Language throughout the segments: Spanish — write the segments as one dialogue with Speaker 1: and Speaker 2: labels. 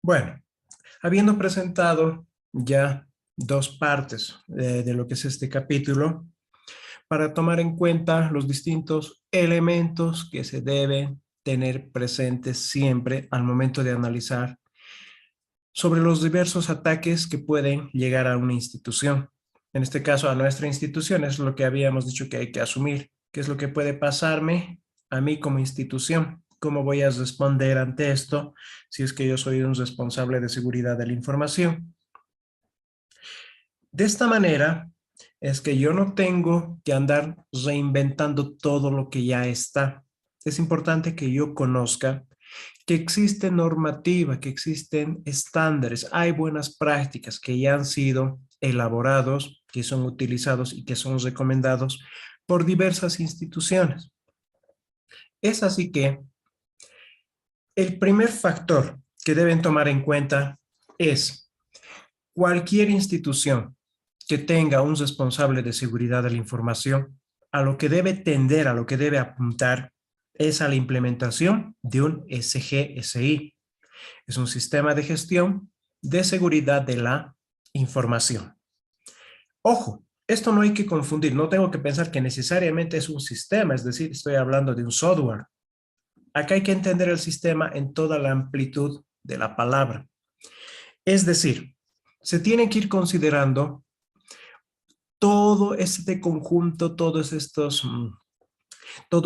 Speaker 1: Bueno, habiendo presentado ya dos partes de lo que es este capítulo, para tomar en cuenta los distintos elementos que se deben tener presentes siempre al momento de analizar sobre los diversos ataques que pueden llegar a una institución. En este caso, a nuestra institución es lo que habíamos dicho que hay que asumir. ¿Qué es lo que puede pasarme a mí como institución? ¿Cómo voy a responder ante esto si es que yo soy un responsable de seguridad de la información? De esta manera es que yo no tengo que andar reinventando todo lo que ya está. Es importante que yo conozca que existe normativa, que existen estándares, hay buenas prácticas que ya han sido elaborados, que son utilizados y que son recomendados por diversas instituciones. Es así que el primer factor que deben tomar en cuenta es cualquier institución que tenga un responsable de seguridad de la información, a lo que debe tender, a lo que debe apuntar, es a la implementación de un SGSI. Es un sistema de gestión de seguridad de la información. Ojo, esto no hay que confundir, no tengo que pensar que necesariamente es un sistema, es decir, estoy hablando de un software. Acá hay que entender el sistema en toda la amplitud de la palabra. Es decir, se tiene que ir considerando todo este conjunto, todo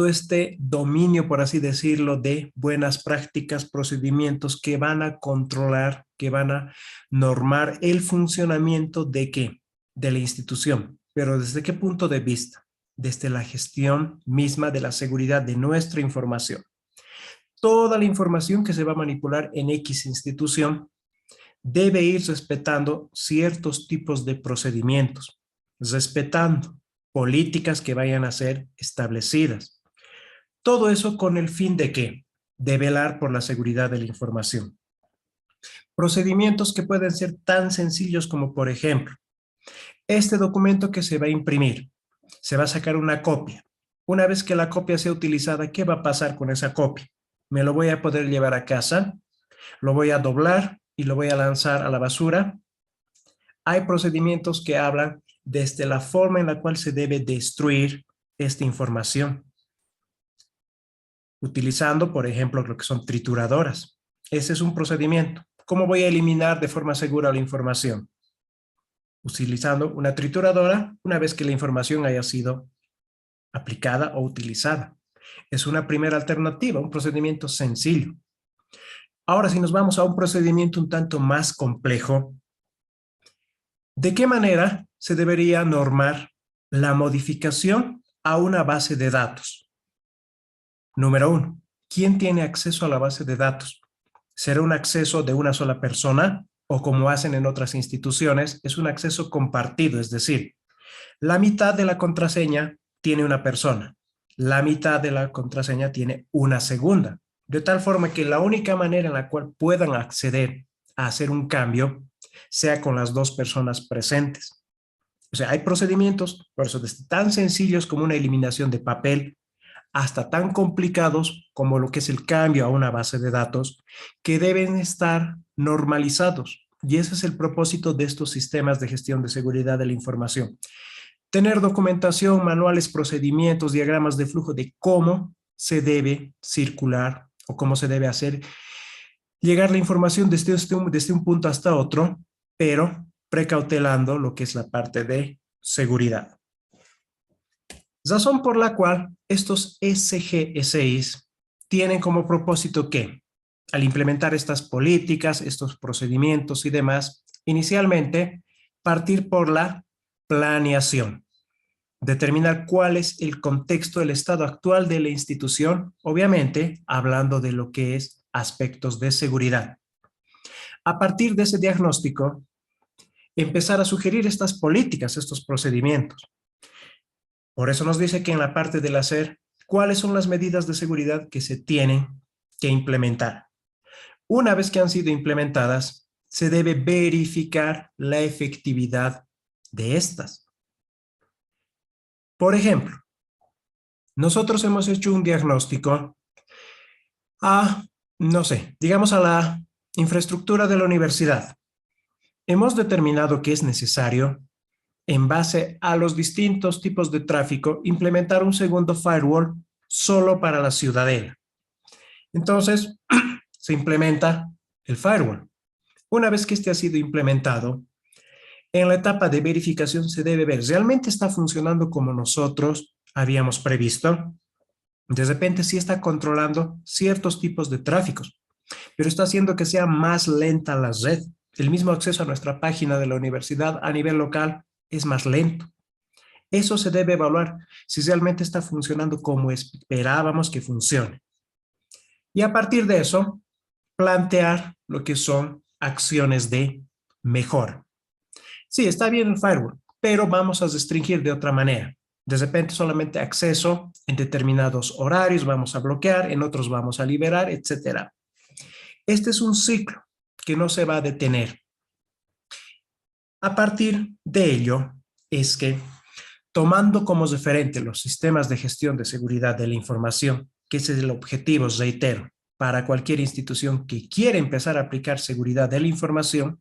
Speaker 1: este dominio, por así decirlo, de buenas prácticas, procedimientos que van a controlar, que van a normar el funcionamiento de qué, de la institución. Pero ¿desde qué punto de vista? Desde la gestión misma de la seguridad de nuestra información. Toda la información que se va a manipular en X institución debe ir respetando ciertos tipos de procedimientos, respetando políticas que vayan a ser establecidas. Todo eso con el fin de ¿qué? De velar por la seguridad de la información. Procedimientos que pueden ser tan sencillos como, por ejemplo, este documento que se va a imprimir, se va a sacar una copia. Una vez que la copia sea utilizada, ¿qué va a pasar con esa copia? ¿Me lo voy a poder llevar a casa? ¿Lo voy a doblar y lo voy a lanzar a la basura? Hay procedimientos que hablan desde la forma en la cual se debe destruir esta información, utilizando, por ejemplo, lo que son trituradoras. Ese es un procedimiento. ¿Cómo voy a eliminar de forma segura la información? Utilizando una trituradora una vez que la información haya sido aplicada o utilizada. Es una primera alternativa, un procedimiento sencillo. Ahora, si nos vamos a un procedimiento un tanto más complejo, ¿de qué manera se debería normar la modificación a una base de datos? Número uno, ¿quién tiene acceso a la base de datos? ¿Será un acceso de una sola persona o como hacen en otras instituciones, es un acceso compartido? Es decir, la mitad de la contraseña tiene una persona, la mitad de la contraseña tiene una segunda, de tal forma que la única manera en la cual puedan acceder a hacer un cambio sea con las dos personas presentes. O sea, hay procedimientos, por eso desde tan sencillos como una eliminación de papel hasta tan complicados como lo que es el cambio a una base de datos, que deben estar normalizados. Y ese es el propósito de estos sistemas de gestión de seguridad de la información. Tener documentación, manuales, procedimientos, diagramas de flujo de cómo se debe circular o cómo se debe hacer llegar la información desde un punto hasta otro, pero precautelando lo que es la parte de seguridad. Razón por la cual estos SGSIs tienen como propósito que, al implementar estas políticas, estos procedimientos y demás, inicialmente partir por la planeación, determinar cuál es el contexto, el estado actual de la institución, obviamente hablando de lo que es aspectos de seguridad. A partir de ese diagnóstico, empezar a sugerir estas políticas, estos procedimientos. Por eso nos dice que en la parte del hacer, ¿cuáles son las medidas de seguridad que se tienen que implementar? Una vez que han sido implementadas, se debe verificar la efectividad de estas. Por ejemplo, nosotros hemos hecho un diagnóstico a, no sé, digamos a la Infraestructura de la universidad. Hemos determinado que es necesario, en base a los distintos tipos de tráfico, implementar un segundo firewall solo para la ciudadela. Entonces, se implementa el firewall. Una vez que este ha sido implementado, en la etapa de verificación se debe ver, ¿realmente está funcionando como nosotros habíamos previsto? De repente sí está controlando ciertos tipos de tráficos, pero está haciendo que sea más lenta la red. El mismo acceso a nuestra página de la universidad a nivel local es más lento. Eso se debe evaluar si realmente está funcionando como esperábamos que funcione. Y a partir de eso, plantear lo que son acciones de mejora. Sí, está bien el firewall, pero vamos a restringir de otra manera. De repente solamente acceso en determinados horarios vamos a bloquear, en otros vamos a liberar, etcétera. Este es un ciclo que no se va a detener. A partir de ello es que, tomando como referente los sistemas de gestión de seguridad de la información, que ese es el objetivo, reitero, para cualquier institución que quiera empezar a aplicar seguridad de la información,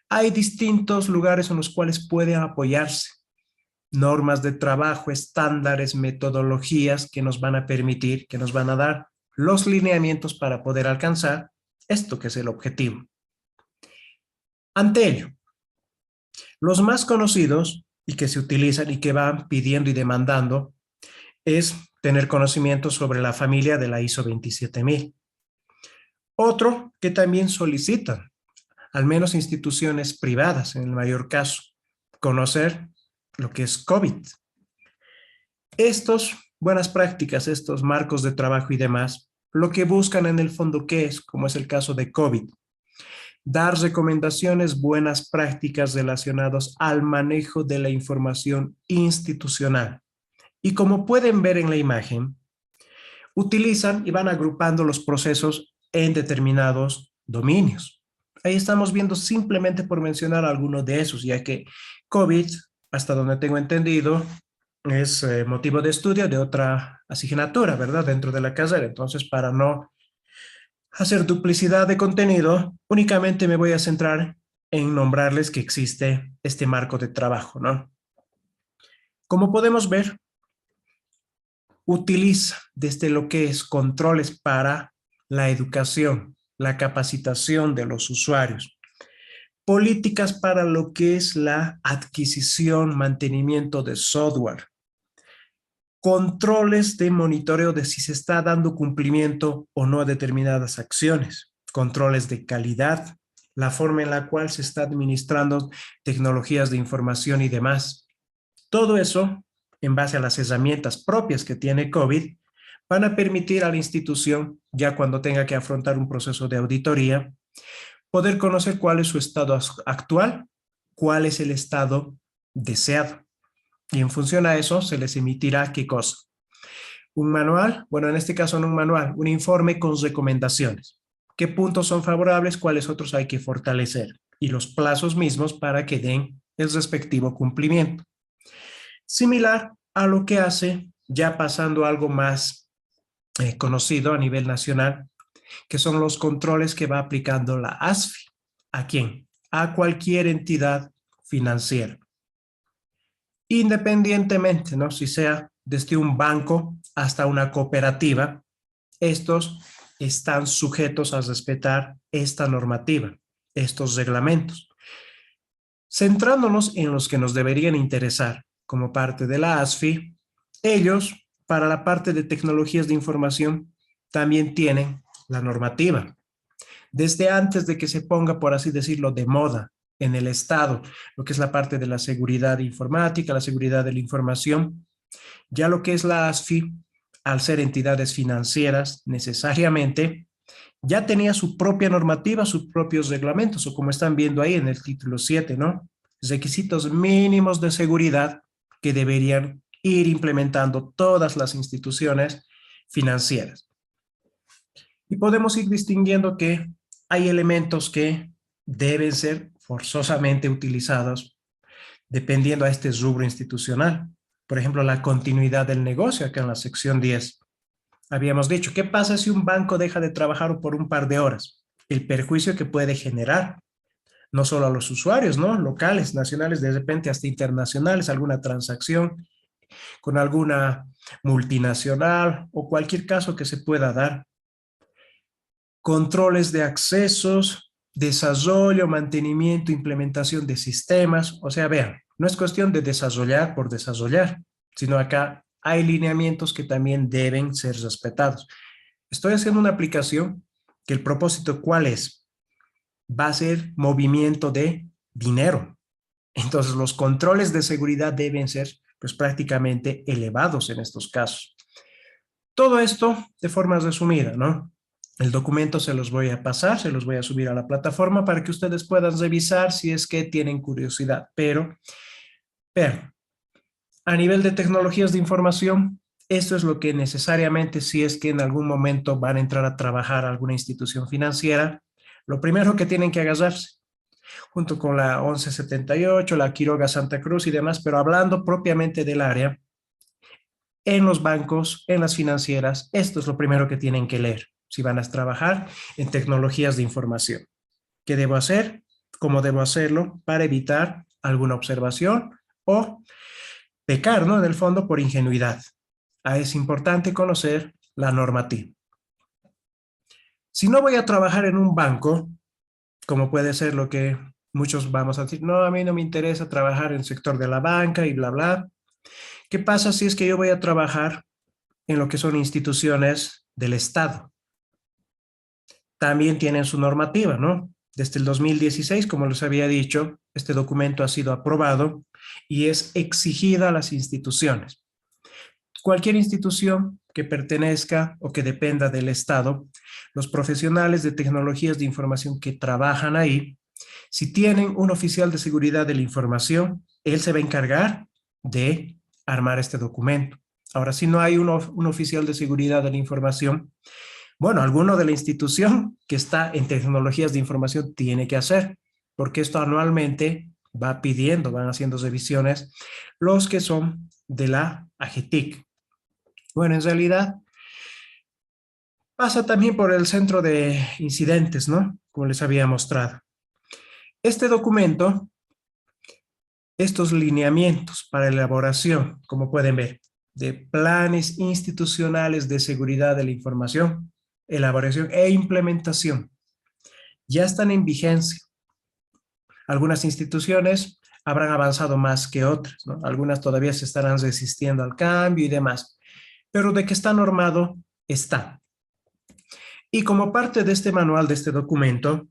Speaker 1: hay distintos lugares en los cuales pueden apoyarse. Normas de trabajo, estándares, metodologías que nos van a permitir, que nos van a dar los lineamientos para poder alcanzar esto que es el objetivo. Ante ello, los más conocidos y que se utilizan y que van pidiendo y demandando es tener conocimiento sobre la familia de la ISO 27000. Otro que también solicitan, al menos instituciones privadas en el mayor caso, conocer lo que es COVID. Estos buenas prácticas, estos marcos de trabajo y demás, lo que buscan en el fondo, ¿qué es? Como es el caso de COVID. Dar recomendaciones, buenas prácticas relacionadas al manejo de la información institucional. Y como pueden ver en la imagen, utilizan y van agrupando los procesos en determinados dominios. Ahí estamos viendo simplemente por mencionar algunos de esos, ya que COVID, hasta donde tengo entendido, es motivo de estudio de otra asignatura, ¿verdad? Dentro de la carrera. Entonces, para no hacer duplicidad de contenido, únicamente me voy a centrar en nombrarles que existe este marco de trabajo, ¿no? Como podemos ver, utiliza desde lo que es controles para la educación, la capacitación de los usuarios, políticas para lo que es la adquisición, mantenimiento de software, controles de monitoreo de si se está dando cumplimiento o no a determinadas acciones, controles de calidad, la forma en la cual se está administrando tecnologías de información y demás. Todo eso, en base a las herramientas propias que tiene COVID, van a permitir a la institución, ya cuando tenga que afrontar un proceso de auditoría, poder conocer cuál es su estado actual, cuál es el estado deseado. Y en función a eso se les emitirá ¿qué cosa? Un manual, bueno, en este caso no un manual, un informe con recomendaciones. ¿Qué puntos son favorables? ¿Cuáles otros hay que fortalecer? Y los plazos mismos para que den el respectivo cumplimiento. Similar a lo que hace, ya pasando a algo más conocido a nivel nacional, que son los controles que va aplicando la ASFI. ¿A quién? A cualquier entidad financiera. Independientemente, ¿no? Si sea desde un banco hasta una cooperativa, estos están sujetos a respetar esta normativa, estos reglamentos. Centrándonos en los que nos deberían interesar como parte de la ASFI, ellos, para la parte de tecnologías de información, también tienen la normativa. Desde antes de que se ponga, por así decirlo, de moda en el Estado, lo que es la parte de la seguridad informática, la seguridad de la información, ya lo que es la ASFI, al ser entidades financieras, necesariamente, ya tenía su propia normativa, sus propios reglamentos, o como están viendo ahí en el título 7, ¿no? Requisitos mínimos de seguridad que deberían ir implementando todas las instituciones financieras. Y podemos ir distinguiendo que hay elementos que deben ser forzosamente utilizados dependiendo a este rubro institucional. Por ejemplo, la continuidad del negocio, acá en la sección 10. Habíamos dicho, ¿qué pasa si un banco deja de trabajar por un par de horas? el perjuicio que puede generar, no solo a los usuarios, ¿no? Locales, nacionales, de repente hasta internacionales, alguna transacción con alguna multinacional o cualquier caso que se pueda dar. Controles de accesos, desarrollo, mantenimiento, implementación de sistemas. O sea, vean, no es cuestión de desarrollar por desarrollar, sino acá hay lineamientos que también deben ser respetados. Estoy haciendo una aplicación que el propósito, ¿cuál es? Va a ser movimiento de dinero. Entonces, los controles de seguridad deben ser, pues, prácticamente elevados en estos casos. Todo esto de forma resumida, ¿no? El documento se los voy a pasar, se los voy a subir a la plataforma para que ustedes puedan revisar si es que tienen curiosidad. Pero, a nivel de tecnologías de información, esto es lo que necesariamente, si es que en algún momento van a entrar a trabajar a alguna institución financiera, lo primero que tienen que agarrarse, junto con la 1178, la Quiroga Santa Cruz y demás, pero hablando propiamente del área, en los bancos, en las financieras, esto es lo primero que tienen que leer si van a trabajar en tecnologías de información. ¿Qué debo hacer? ¿Cómo debo hacerlo para evitar alguna observación o pecar, ¿no? En el fondo, por ingenuidad. Es importante conocer la normativa. Si no voy a trabajar en un banco, como puede ser lo que muchos vamos a decir, no, a mí no me interesa trabajar en el sector de la banca y bla, bla. ¿Qué pasa si es que yo voy a trabajar en lo que son instituciones del Estado? También tienen su normativa, ¿no? Desde el 2016, como les había dicho, este documento ha sido aprobado y es exigida a las instituciones. Cualquier institución que pertenezca o que dependa del Estado, los profesionales de tecnologías de información que trabajan ahí, si tienen un oficial de seguridad de la información, él se va a encargar de armar este documento. Ahora, si no hay un oficial de seguridad de la información, bueno, alguno de la institución que está en tecnologías de información tiene que hacer, porque esto anualmente va pidiendo, van haciendo revisiones los que son de la AGETIC. Bueno, en realidad pasa también por el centro de incidentes, ¿no? Como les había mostrado. Este documento, estos lineamientos para elaboración, como pueden ver, de planes institucionales de seguridad de la información, elaboración e implementación, ya están en vigencia. Algunas instituciones habrán avanzado más que otras, ¿no? Algunas todavía se estarán resistiendo al cambio y demás, pero de que está normado, está. Y como parte de este manual, de este documento,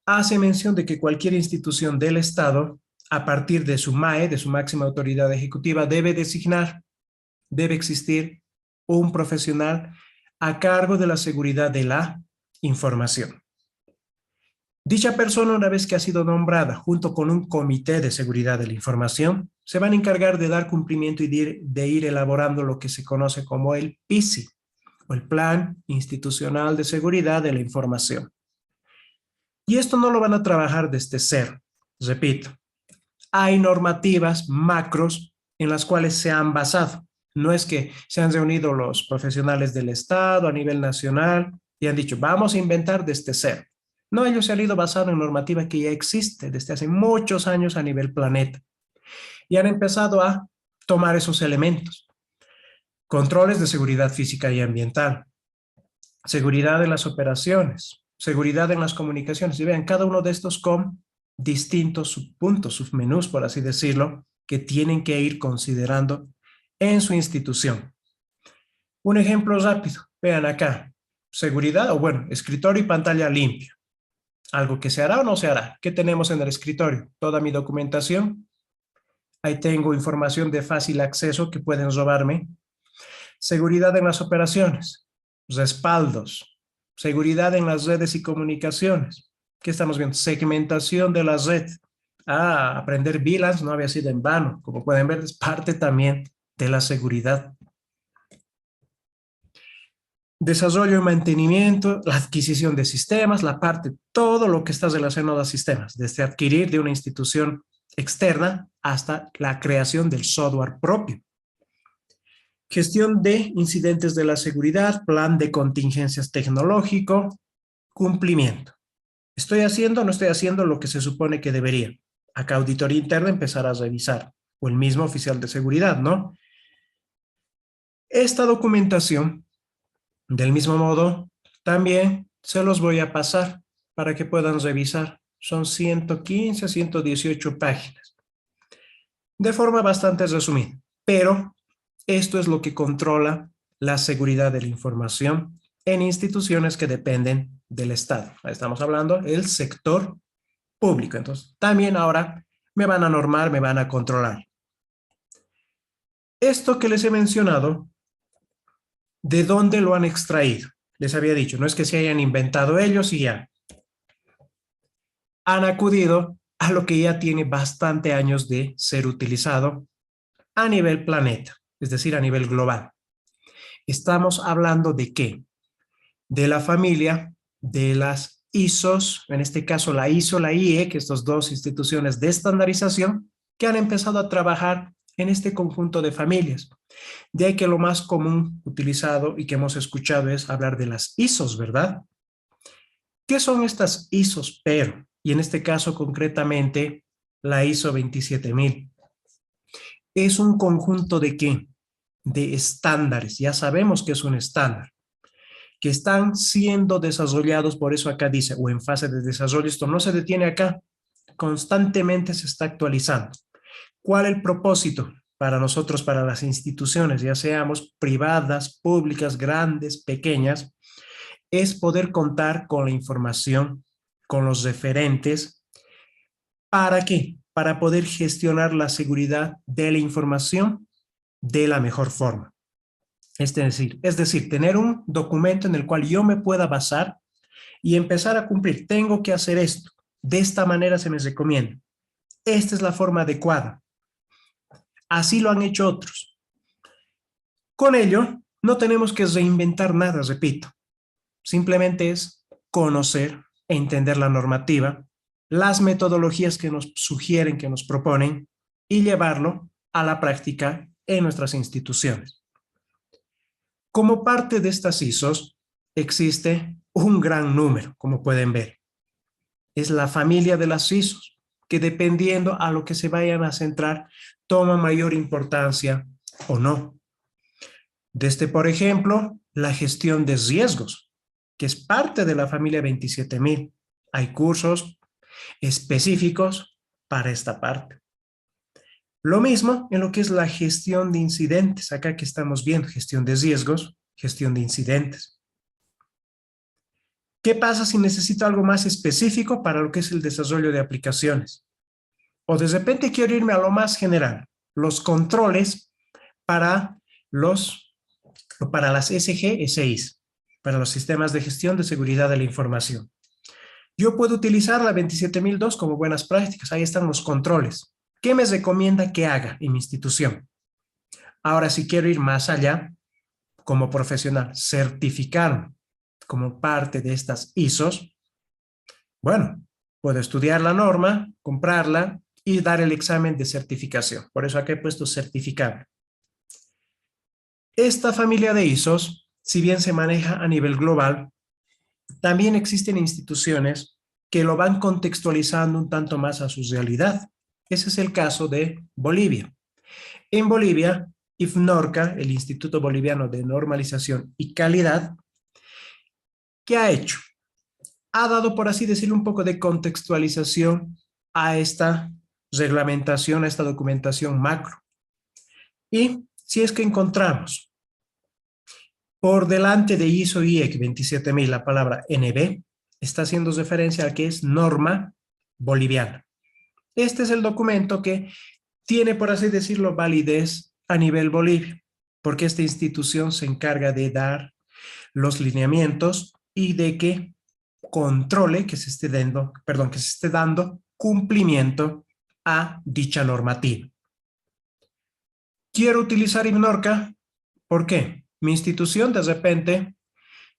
Speaker 1: hace mención de que cualquier institución del Estado, a partir de su MAE, de su máxima autoridad ejecutiva, debe designar, debe existir un profesional a cargo de la seguridad de la información. Dicha persona, una vez que ha sido nombrada junto con un comité de seguridad de la información, se van a encargar de dar cumplimiento y de ir elaborando lo que se conoce como el PISI, o el Plan Institucional de Seguridad de la Información. Y esto no lo van a trabajar desde cero. Repito, hay normativas macros en las cuales se han basado. No es que se han reunido los profesionales del Estado a nivel nacional y han dicho, vamos a inventar desde cero. No, ellos se han ido basando en normativa que ya existe desde hace muchos años a nivel planeta y han empezado a tomar esos elementos. Controles de seguridad física y ambiental, seguridad en las operaciones, seguridad en las comunicaciones. Y vean, cada uno de estos con distintos subpuntos, submenús, por así decirlo, que tienen que ir considerando en su institución. Un ejemplo rápido, vean acá, seguridad, o bueno, escritorio y pantalla limpia. ¿Algo que se hará o no se hará? ¿Qué tenemos en el escritorio? Toda mi documentación. Ahí tengo información de fácil acceso que pueden robarme. Seguridad en las operaciones, respaldos, seguridad en las redes y comunicaciones. ¿Qué estamos viendo? Segmentación de la red. Aprender VLANs no había sido en vano. Como pueden ver, es parte también de la seguridad. Desarrollo y mantenimiento, la adquisición de sistemas, la parte, todo lo que está relacionado a sistemas, desde adquirir de una institución externa hasta la creación del software propio. Gestión de incidentes de la seguridad, plan de contingencias tecnológico, cumplimiento. ¿Estoy haciendo o no estoy haciendo lo que se supone que debería? Acá auditoría interna empezará a revisar, o el mismo oficial de seguridad, ¿no? Esta documentación, del mismo modo, también se los voy a pasar para que puedan revisar. Son 115, 118 páginas, de forma bastante resumida, pero esto es lo que controla la seguridad de la información en instituciones que dependen del Estado. Ahí estamos hablando del sector público. Entonces, también ahora me van a normar, me van a controlar. Esto que les he mencionado, ¿de dónde lo han extraído? Les había dicho, no es que se hayan inventado ellos y ya. Han acudido a lo que ya tiene bastante años de ser utilizado a nivel planeta, es decir, a nivel global. Estamos hablando de qué? De la familia de las ISOs, en este caso la ISO, la IE, que estas dos instituciones de estandarización que han empezado a trabajar en este conjunto de familias. De ahí que lo más común utilizado y que hemos escuchado es hablar de las ISOs, ¿verdad? ¿Qué son estas ISOs? Pero, y en este caso concretamente, la ISO 27000. Es un conjunto de ¿qué? De estándares. Ya sabemos que es un estándar, que están siendo desarrollados, por eso acá dice, o en fase de desarrollo, esto no se detiene acá, constantemente se está actualizando. ¿Cuál es el propósito para nosotros, para las instituciones, ya seamos privadas, públicas, grandes, pequeñas? Es poder contar con la información, con los referentes. ¿Para qué? Para poder gestionar la seguridad de la información de la mejor forma. Es decir, tener un documento en el cual yo me pueda basar y empezar a cumplir. Tengo que hacer esto. De esta manera se me recomienda. Esta es la forma adecuada. Así lo han hecho otros. Con ello, no tenemos que reinventar nada, repito. Simplemente es conocer, entender la normativa, las metodologías que nos sugieren, que nos proponen, y llevarlo a la práctica en nuestras instituciones. Como parte de estas ISOs, existe un gran número, como pueden ver. Es la familia de las ISOs, que dependiendo a lo que se vayan a centrar, toma mayor importancia o no. Desde, por ejemplo, la gestión de riesgos, que es parte de la familia 27000. Hay cursos específicos para esta parte. Lo mismo en lo que es la gestión de incidentes. Acá que estamos viendo, gestión de riesgos, gestión de incidentes. ¿Qué pasa si necesito algo más específico para lo que es el desarrollo de aplicaciones? O de repente quiero irme a lo más general, los controles para las SGSIs, para los sistemas de gestión de seguridad de la información. Yo puedo utilizar la 27002 como buenas prácticas. Ahí están los controles. ¿Qué me recomienda que haga en mi institución? Ahora, si quiero ir más allá, como profesional, certificarme como parte de estas ISOs, bueno, puedo estudiar la norma, comprarla y dar el examen de certificación. Por eso aquí he puesto certificable. Esta familia de ISOs, si bien se maneja a nivel global, también existen instituciones que lo van contextualizando un tanto más a su realidad. Ese es el caso de Bolivia. En Bolivia, IFNORCA, el Instituto Boliviano de Normalización y Calidad, ¿qué ha hecho? Ha dado, por así decirlo, un poco de contextualización a esta reglamentación, a esta documentación macro. Y si es que encontramos por delante de ISO IEC 27000 la palabra NB, está haciendo referencia a que es norma boliviana. Este es el documento que tiene, por así decirlo, validez a nivel Bolivia, porque esta institución se encarga de dar los lineamientos y de que controle que se esté dando cumplimiento a dicha normativa. Quiero utilizar IFNORCA, ¿por qué? Mi institución de repente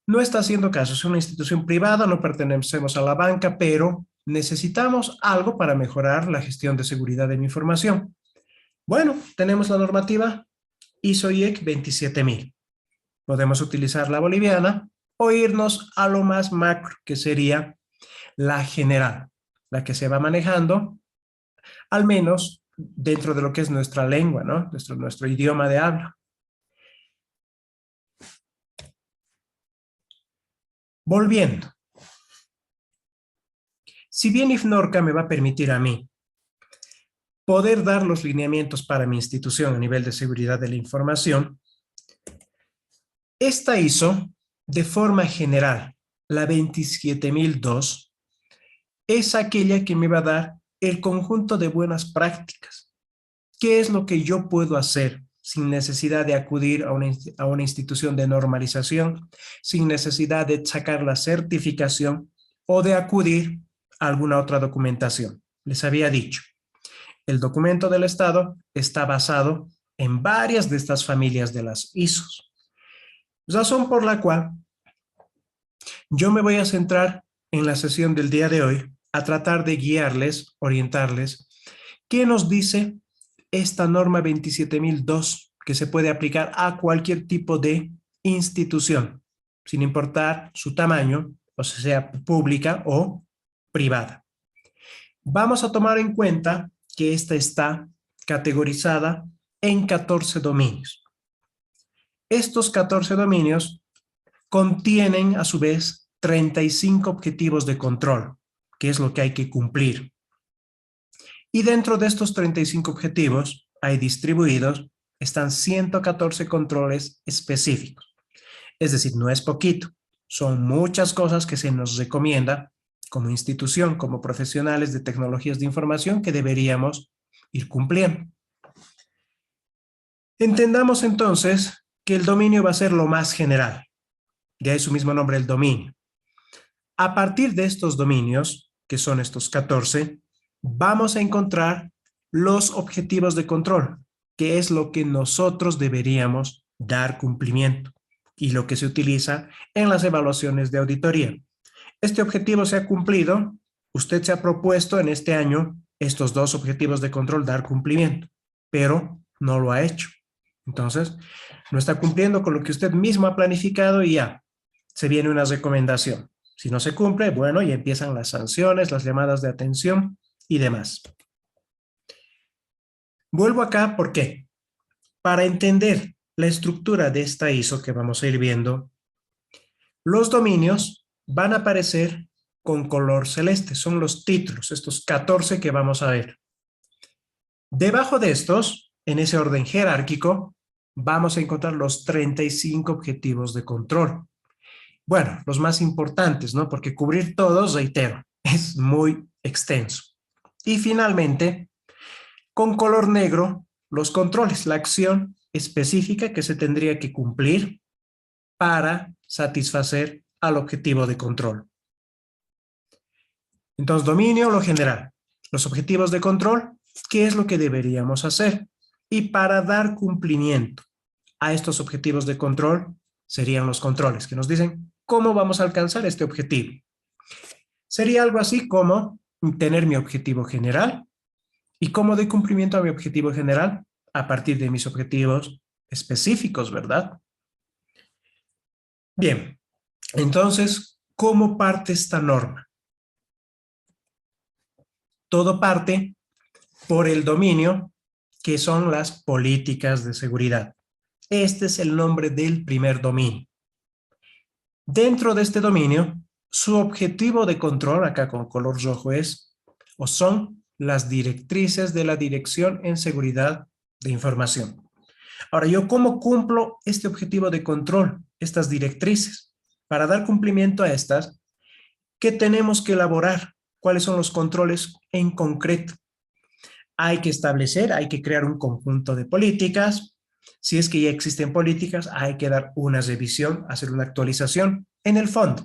Speaker 1: no está haciendo caso, es una institución privada, no pertenecemos a la banca, pero necesitamos algo para mejorar la gestión de seguridad de mi información. Bueno, tenemos la normativa ISO IEC 27000. Podemos utilizar la boliviana o irnos a lo más macro, que sería la general, la que se va manejando, al menos dentro de lo que es nuestra lengua, ¿no? Nuestro idioma de habla. Volviendo. Si bien IFNORCA me va a permitir a mí poder dar los lineamientos para mi institución a nivel de seguridad de la información, esta ISO, de forma general, la 27002, es aquella que me va a dar el conjunto de buenas prácticas. ¿Qué es lo que yo puedo hacer sin necesidad de acudir a una institución de normalización, sin necesidad de sacar la certificación o de acudir a alguna otra documentación? Les había dicho, el documento del Estado está basado en varias de estas familias de las ISOs. Razón por la cual yo me voy a centrar en la sesión del día de hoy a tratar de guiarles, orientarles, qué nos dice esta norma 27002 que se puede aplicar a cualquier tipo de institución, sin importar su tamaño, o sea, pública o privada. Vamos a tomar en cuenta que esta está categorizada en 14 dominios. Estos 14 dominios contienen a su vez 35 objetivos de control, que es lo que hay que cumplir. Y dentro de estos 35 objetivos, hay distribuidos, están 114 controles específicos. Es decir, no es poquito, son muchas cosas que se nos recomienda como institución, como profesionales de tecnologías de información que deberíamos ir cumpliendo. Entendamos entonces que el dominio va a ser lo más general. De ahí su mismo nombre, el dominio. A partir de estos dominios, que son estos 14, vamos a encontrar los objetivos de control, que es lo que nosotros deberíamos dar cumplimiento y lo que se utiliza en las evaluaciones de auditoría. Este objetivo se ha cumplido, usted se ha propuesto en este año estos dos objetivos de control dar cumplimiento, pero no lo ha hecho. Entonces, no está cumpliendo con lo que usted mismo ha planificado y ya, se viene una recomendación. Si no se cumple, bueno, ya empiezan las sanciones, las llamadas de atención y demás. Vuelvo acá, ¿por qué? Para entender la estructura de esta ISO que vamos a ir viendo, los dominios van a aparecer con color celeste, son los títulos, estos 14 que vamos a ver. Debajo de estos, en ese orden jerárquico, vamos a encontrar los 35 objetivos de control. Bueno, los más importantes, ¿no? Porque cubrir todos, reitero, es muy extenso. Y finalmente, con color negro, los controles, la acción específica que se tendría que cumplir para satisfacer al objetivo de control. Entonces, dominio, lo general. Los objetivos de control, ¿qué es lo que deberíamos hacer? Y para dar cumplimiento a estos objetivos de control, serían los controles que nos dicen cómo vamos a alcanzar este objetivo. Sería algo así como tener mi objetivo general y cómo doy cumplimiento a mi objetivo general a partir de mis objetivos específicos, ¿verdad? Bien, entonces, ¿cómo parte esta norma? Todo parte por el dominio, que son las políticas de seguridad. Este es el nombre del primer dominio. Dentro de este dominio, su objetivo de control, acá con color rojo, es o son las directrices de la Dirección en Seguridad de Información. Ahora, ¿yo cómo cumplo este objetivo de control, estas directrices? Para dar cumplimiento a estas, ¿qué tenemos que elaborar? ¿Cuáles son los controles en concreto? Hay que establecer, hay que crear un conjunto de políticas. Si es que ya existen políticas, hay que dar una revisión, hacer una actualización. En el fondo,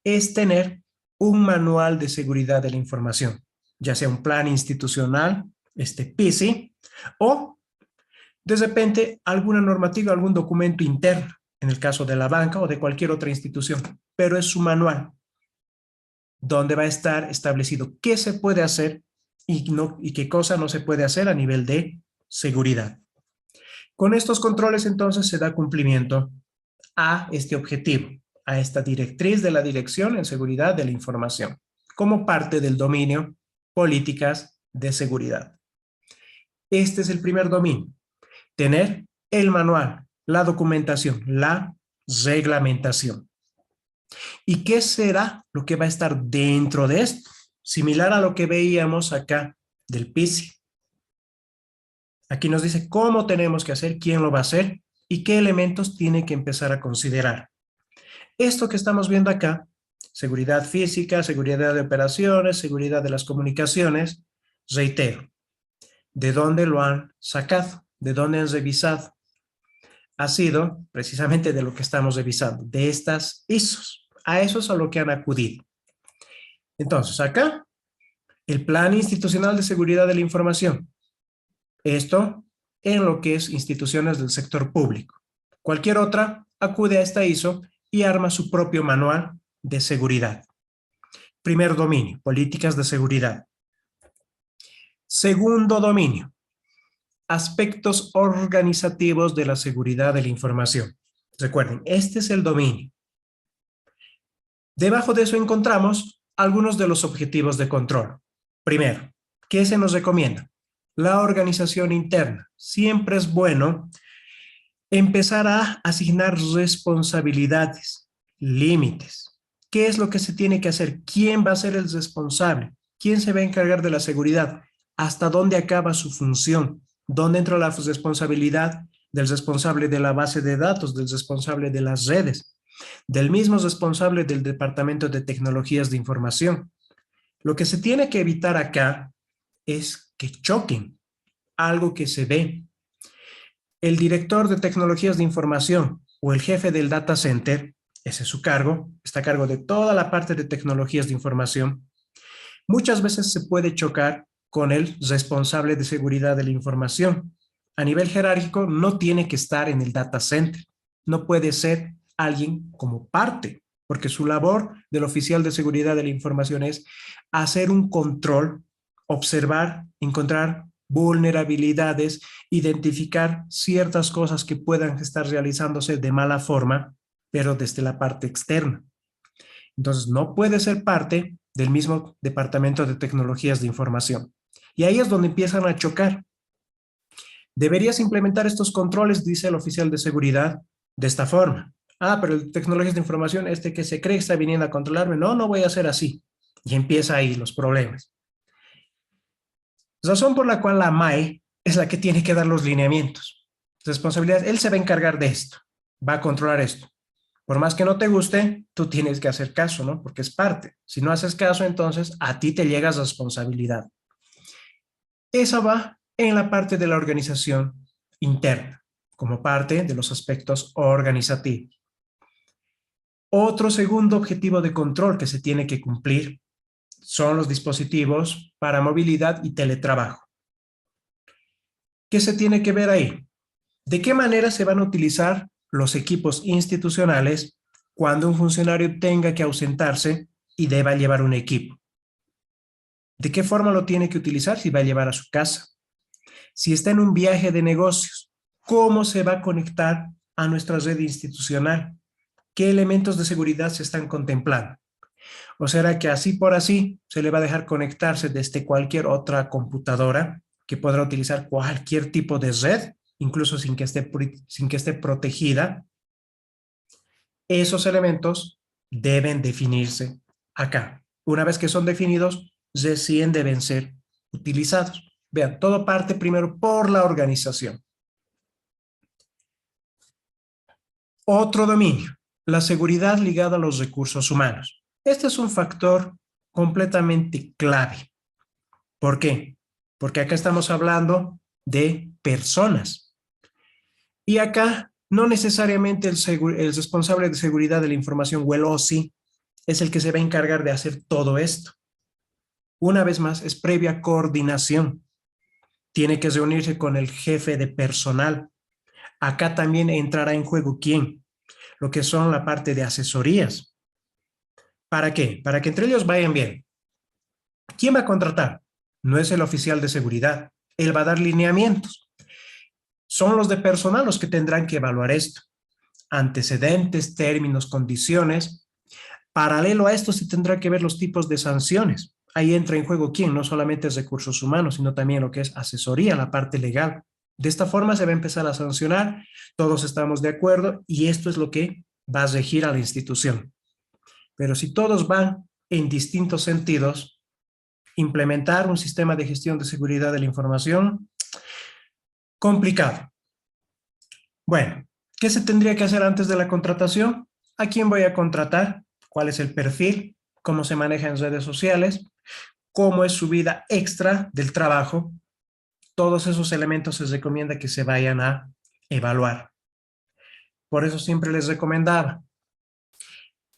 Speaker 1: es tener un manual de seguridad de la información, ya sea un plan institucional, PISI, o de repente alguna normativa, algún documento interno, en el caso de la banca o de cualquier otra institución, pero es su manual, donde va a estar establecido qué se puede hacer y qué cosa no se puede hacer a nivel de seguridad. Con estos controles, entonces, se da cumplimiento a este objetivo. a esta directriz de la Dirección en Seguridad de la Información, como parte del dominio políticas de seguridad. Este es el primer dominio. Tener el manual, la documentación, la reglamentación. ¿Y qué será lo que va a estar dentro de esto? Similar a lo que veíamos acá del PISI. Aquí nos dice cómo tenemos que hacer, quién lo va a hacer y qué elementos tiene que empezar a considerar. Esto que estamos viendo acá, seguridad física, seguridad de operaciones, seguridad de las comunicaciones, reitero, ¿de dónde lo han sacado? ¿De dónde han revisado? Ha sido precisamente de lo que estamos revisando, de estas ISOs. A eso es a lo que han acudido. Entonces, acá, el Plan Institucional de Seguridad de la Información. Esto en lo que es instituciones del sector público. Cualquier otra acude a esta ISO y arma su propio manual de seguridad. Primer dominio, políticas de seguridad. Segundo dominio, aspectos organizativos de la seguridad de la información. Recuerden, este es el dominio. Debajo de eso encontramos algunos de los objetivos de control. Primero, ¿qué se nos recomienda? La organización interna. Siempre es bueno empezar a asignar responsabilidades, límites. ¿Qué es lo que se tiene que hacer? ¿Quién va a ser el responsable? ¿Quién se va a encargar de la seguridad? ¿Hasta dónde acaba su función? ¿Dónde entra la responsabilidad del responsable de la base de datos, del responsable de las redes, del mismo responsable del Departamento de Tecnologías de Información? Lo que se tiene que evitar acá es que choquen, algo que se ve. El director de tecnologías de información o el jefe del data center, ese es su cargo, está a cargo de toda la parte de tecnologías de información. Muchas veces se puede chocar con el responsable de seguridad de la información. A nivel jerárquico no tiene que estar en el data center, no puede ser alguien como parte, porque su labor del oficial de seguridad de la información es hacer un control, observar, encontrar vulnerabilidades, identificar ciertas cosas que puedan estar realizándose de mala forma, pero desde la parte externa. Entonces, no puede ser parte del mismo departamento de tecnologías de información. Y ahí es donde empiezan a chocar. Deberías implementar estos controles, dice el oficial de seguridad, de esta forma. Ah, pero el tecnologías de información, este que se cree que está viniendo a controlarme, no, no voy a hacer así. Y empieza ahí los problemas. Razón por la cual la MAE es la que tiene que dar los lineamientos. Responsabilidad, él se va a encargar de esto, va a controlar esto. Por más que no te guste, tú tienes que hacer caso, ¿no? Porque es parte. Si no haces caso, entonces a ti te llega responsabilidad. Esa va en la parte de la organización interna, como parte de los aspectos organizativos. Otro segundo objetivo de control que se tiene que cumplir son los dispositivos para movilidad y teletrabajo. ¿Qué se tiene que ver ahí? ¿De qué manera se van a utilizar los equipos institucionales cuando un funcionario tenga que ausentarse y deba llevar un equipo? ¿De qué forma lo tiene que utilizar si va a llevar a su casa? Si está en un viaje de negocios, ¿cómo se va a conectar a nuestra red institucional? ¿Qué elementos de seguridad se están contemplando? ¿O será que así por así se le va a dejar conectarse desde cualquier otra computadora que podrá utilizar cualquier tipo de red, incluso sin que esté protegida? Esos elementos deben definirse acá. Una vez que son definidos, recién deben ser utilizados. Vean, todo parte primero por la organización. Otro dominio, la seguridad ligada a los recursos humanos. Este es un factor completamente clave. ¿Por qué? Porque acá estamos hablando de personas. Y acá no necesariamente el responsable de seguridad de la información o el OSI es el que se va a encargar de hacer todo esto. Una vez más, es previa coordinación. Tiene que reunirse con el jefe de personal. Acá también entrará en juego ¿quién? Lo que son la parte de asesorías. ¿Para qué? Para que entre ellos vayan bien. ¿Quién va a contratar? No es el oficial de seguridad. Él va a dar lineamientos. Son los de personal los que tendrán que evaluar esto. antecedentes, términos, condiciones. Paralelo a esto se tendrá que ver los tipos de sanciones. Ahí entra en juego quién, no solamente es recursos humanos, sino también lo que es asesoría, la parte legal. De esta forma se va a empezar a sancionar, todos estamos de acuerdo y esto es lo que va a regir a la institución. Pero si todos van en distintos sentidos, implementar un sistema de gestión de seguridad de la información, complicado. Bueno, ¿qué se tendría que hacer antes de la contratación? ¿A quién voy a contratar? ¿Cuál es el perfil? ¿Cómo se maneja en redes sociales? ¿Cómo es su vida extra del trabajo? Todos esos elementos se recomienda que se vayan a evaluar. Por eso siempre les recomendaba.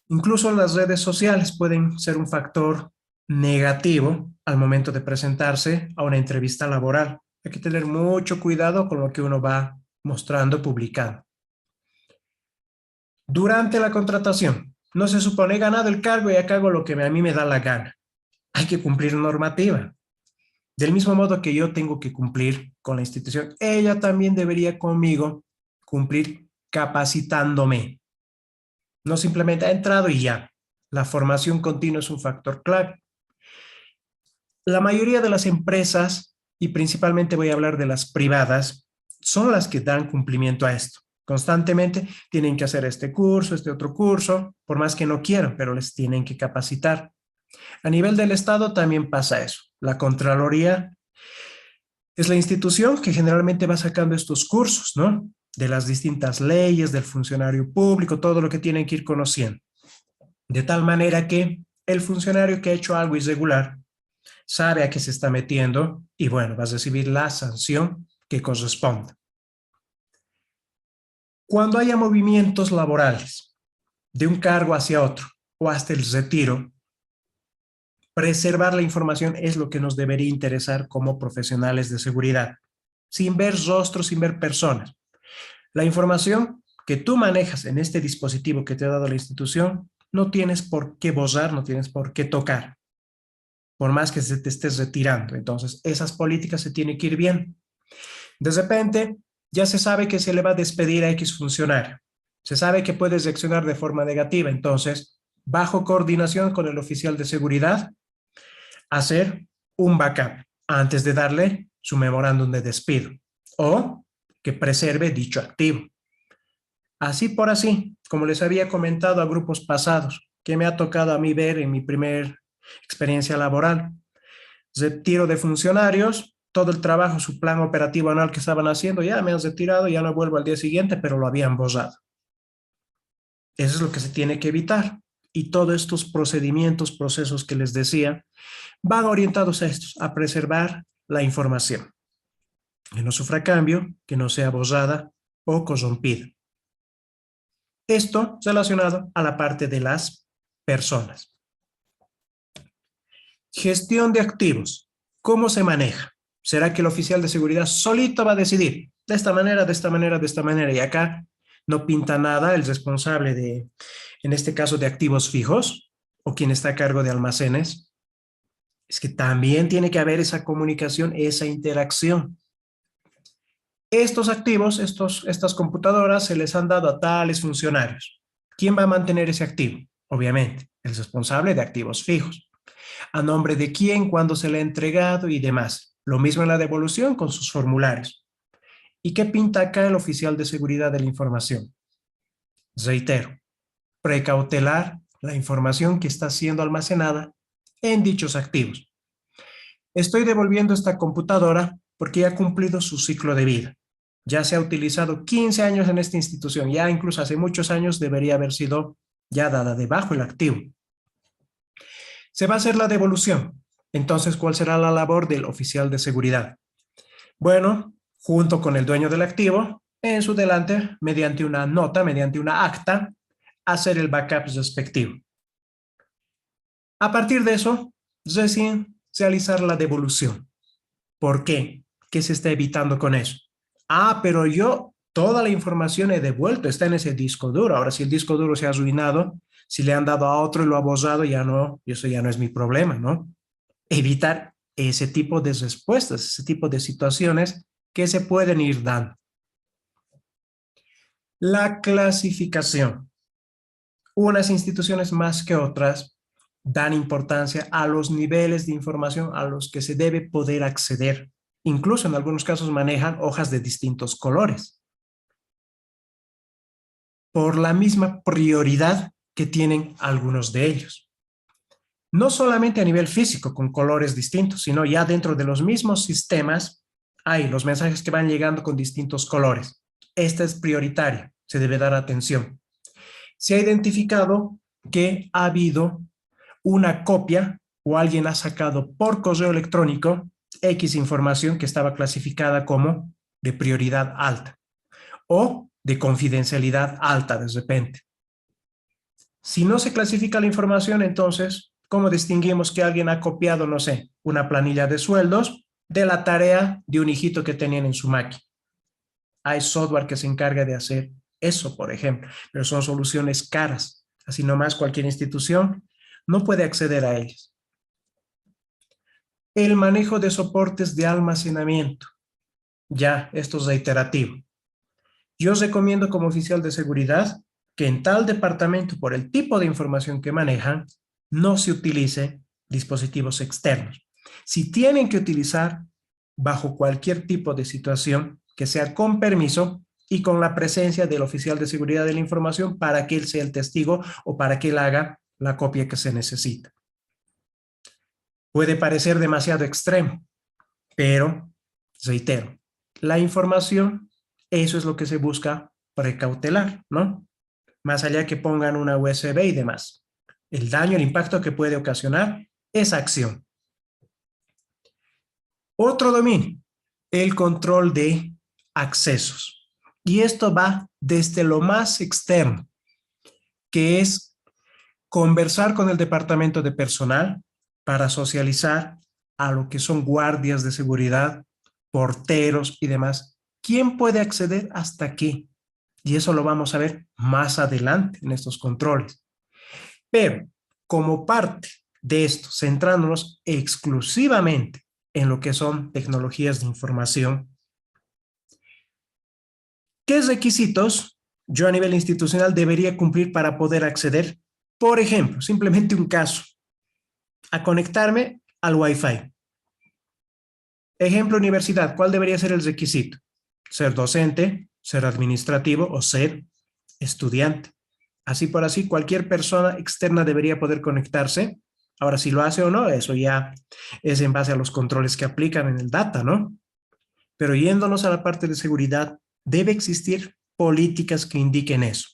Speaker 1: Incluso las redes sociales pueden ser un factor negativo al momento de presentarse a una entrevista laboral. Hay que tener mucho cuidado con lo que uno va mostrando, publicando. Durante la contratación, no se supone he ganado el cargo y acá hago lo que a mí me da la gana. Hay que cumplir normativa. Del mismo modo que yo tengo que cumplir con la institución, ella también debería conmigo cumplir capacitándome. No simplemente ha entrado y ya. La formación continua es un factor clave. La mayoría de las empresas, y principalmente voy a hablar de las privadas, son las que dan cumplimiento a esto. Constantemente tienen que hacer este curso, este otro curso, por más que no quieran, pero les tienen que capacitar. A nivel del Estado también pasa eso. La Contraloría es la institución que generalmente va sacando estos cursos, ¿no? De las distintas leyes, del funcionario público, todo lo que tienen que ir conociendo. De tal manera que el funcionario que ha hecho algo irregular sabe a qué se está metiendo y bueno, va a recibir la sanción que corresponda. Cuando haya movimientos laborales de un cargo hacia otro o hasta el retiro, preservar la información es lo que nos debería interesar como profesionales de seguridad, sin ver rostros, sin ver personas. La información que tú manejas en este dispositivo que te ha dado la institución, no tienes por qué borrar, no tienes por qué tocar, por más que se te estés retirando. Entonces, esas políticas se tienen que ir bien. De repente, ya se sabe que se le va a despedir a X funcionario. Se sabe que puedes reaccionar de forma negativa. Entonces, bajo coordinación con el oficial de seguridad, hacer un backup antes de darle su memorándum de despido o que preserve dicho activo. Así por así, como les había comentado a grupos pasados, que me ha tocado a mí ver en mi primer experiencia laboral. Retiro de funcionarios, todo el trabajo, su plan operativo anual que estaban haciendo, ya me han retirado, ya no vuelvo al día siguiente, pero lo habían borrado. Eso es lo que se tiene que evitar. Y todos estos procedimientos, procesos que les decía, van orientados a estos, a preservar la información. Que no sufra cambio, que no sea borrada o corrompida. Esto relacionado a la parte de las personas. Gestión de activos. ¿Cómo se maneja? ¿Será que el oficial de seguridad solito va a decidir? De esta manera, de esta manera, de esta manera. Y acá no pinta nada el responsable de, en este caso, de activos fijos o quien está a cargo de almacenes. Es que también tiene que haber esa comunicación, esa interacción. Estos activos, estas computadoras se les han dado a tales funcionarios. ¿Quién va a mantener ese activo? Obviamente, el responsable de activos fijos. ¿A nombre de quién, cuándo se le ha entregado y demás? Lo mismo en la devolución con sus formularios. ¿Y qué pinta acá el oficial de seguridad de la información? Reitero, precautelar la información que está siendo almacenada en dichos activos. Estoy devolviendo esta computadora porque ya ha cumplido su ciclo de vida. Ya se ha utilizado 15 años en esta institución, ya incluso hace muchos años debería haber sido ya dada de bajo el activo. Se va a hacer la devolución. Entonces, ¿cuál será la labor del oficial de seguridad? Bueno, junto con el dueño del activo, en su delante, mediante una nota, mediante una acta, hacer el backup respectivo. A partir de eso, recién realizar la devolución. ¿Por qué? ¿Qué se está evitando con eso? Ah, pero yo toda la información he devuelto, está en ese disco duro. Ahora, si el disco duro se ha arruinado, si le han dado a otro y lo ha borrado, ya no, eso ya no es mi problema, ¿no? Evitar ese tipo de respuestas, ese tipo de situaciones que se pueden ir dando. La clasificación. Unas instituciones más que otras dan importancia a los niveles de información a los que se debe poder acceder. Incluso en algunos casos manejan hojas de distintos colores, por la misma prioridad que tienen algunos de ellos. No solamente a nivel físico con colores distintos, sino ya dentro de los mismos sistemas hay los mensajes que van llegando con distintos colores. Esta es prioritaria, se debe dar atención. Se ha identificado que ha habido una copia o alguien ha sacado por correo electrónico X información que estaba clasificada como de prioridad alta o de confidencialidad alta de repente. Si no se clasifica la información, entonces, ¿cómo distinguimos que alguien ha copiado, no sé, una planilla de sueldos de la tarea de un hijito que tenían en su máquina? Hay software que se encarga de hacer eso, por ejemplo, pero son soluciones caras. Así nomás cualquier institución no puede acceder a ellas. El manejo de soportes de almacenamiento. Ya, esto es reiterativo. Yo os recomiendo como oficial de seguridad que en tal departamento, por el tipo de información que manejan, no se utilice dispositivos externos. Si tienen que utilizar bajo cualquier tipo de situación, que sea con permiso y con la presencia del oficial de seguridad de la información para que él sea el testigo o para que él haga la copia que se necesita. Puede parecer demasiado extremo, pero reitero, la información, eso es lo que se busca precautelar, ¿no? Más allá que pongan una USB y demás. El daño, el impacto que puede ocasionar esa acción. Otro dominio, el control de accesos. Y esto va desde lo más externo, que es conversar con el departamento de personal para socializar a lo que son guardias de seguridad, porteros y demás. ¿Quién puede acceder hasta qué? Y eso lo vamos a ver más adelante en estos controles. Pero como parte de esto, centrándonos exclusivamente en lo que son tecnologías de información, ¿qué requisitos yo a nivel institucional debería cumplir para poder acceder? Por ejemplo, simplemente un caso, a conectarme al Wi-Fi. Ejemplo, universidad, ¿cuál debería ser el requisito? Ser docente, ser administrativo o ser estudiante. Así por así, cualquier persona externa debería poder conectarse. Ahora, si lo hace o no, eso ya es en base a los controles que aplican en el data, ¿no? Pero yéndonos a la parte de seguridad, debe existir políticas que indiquen eso.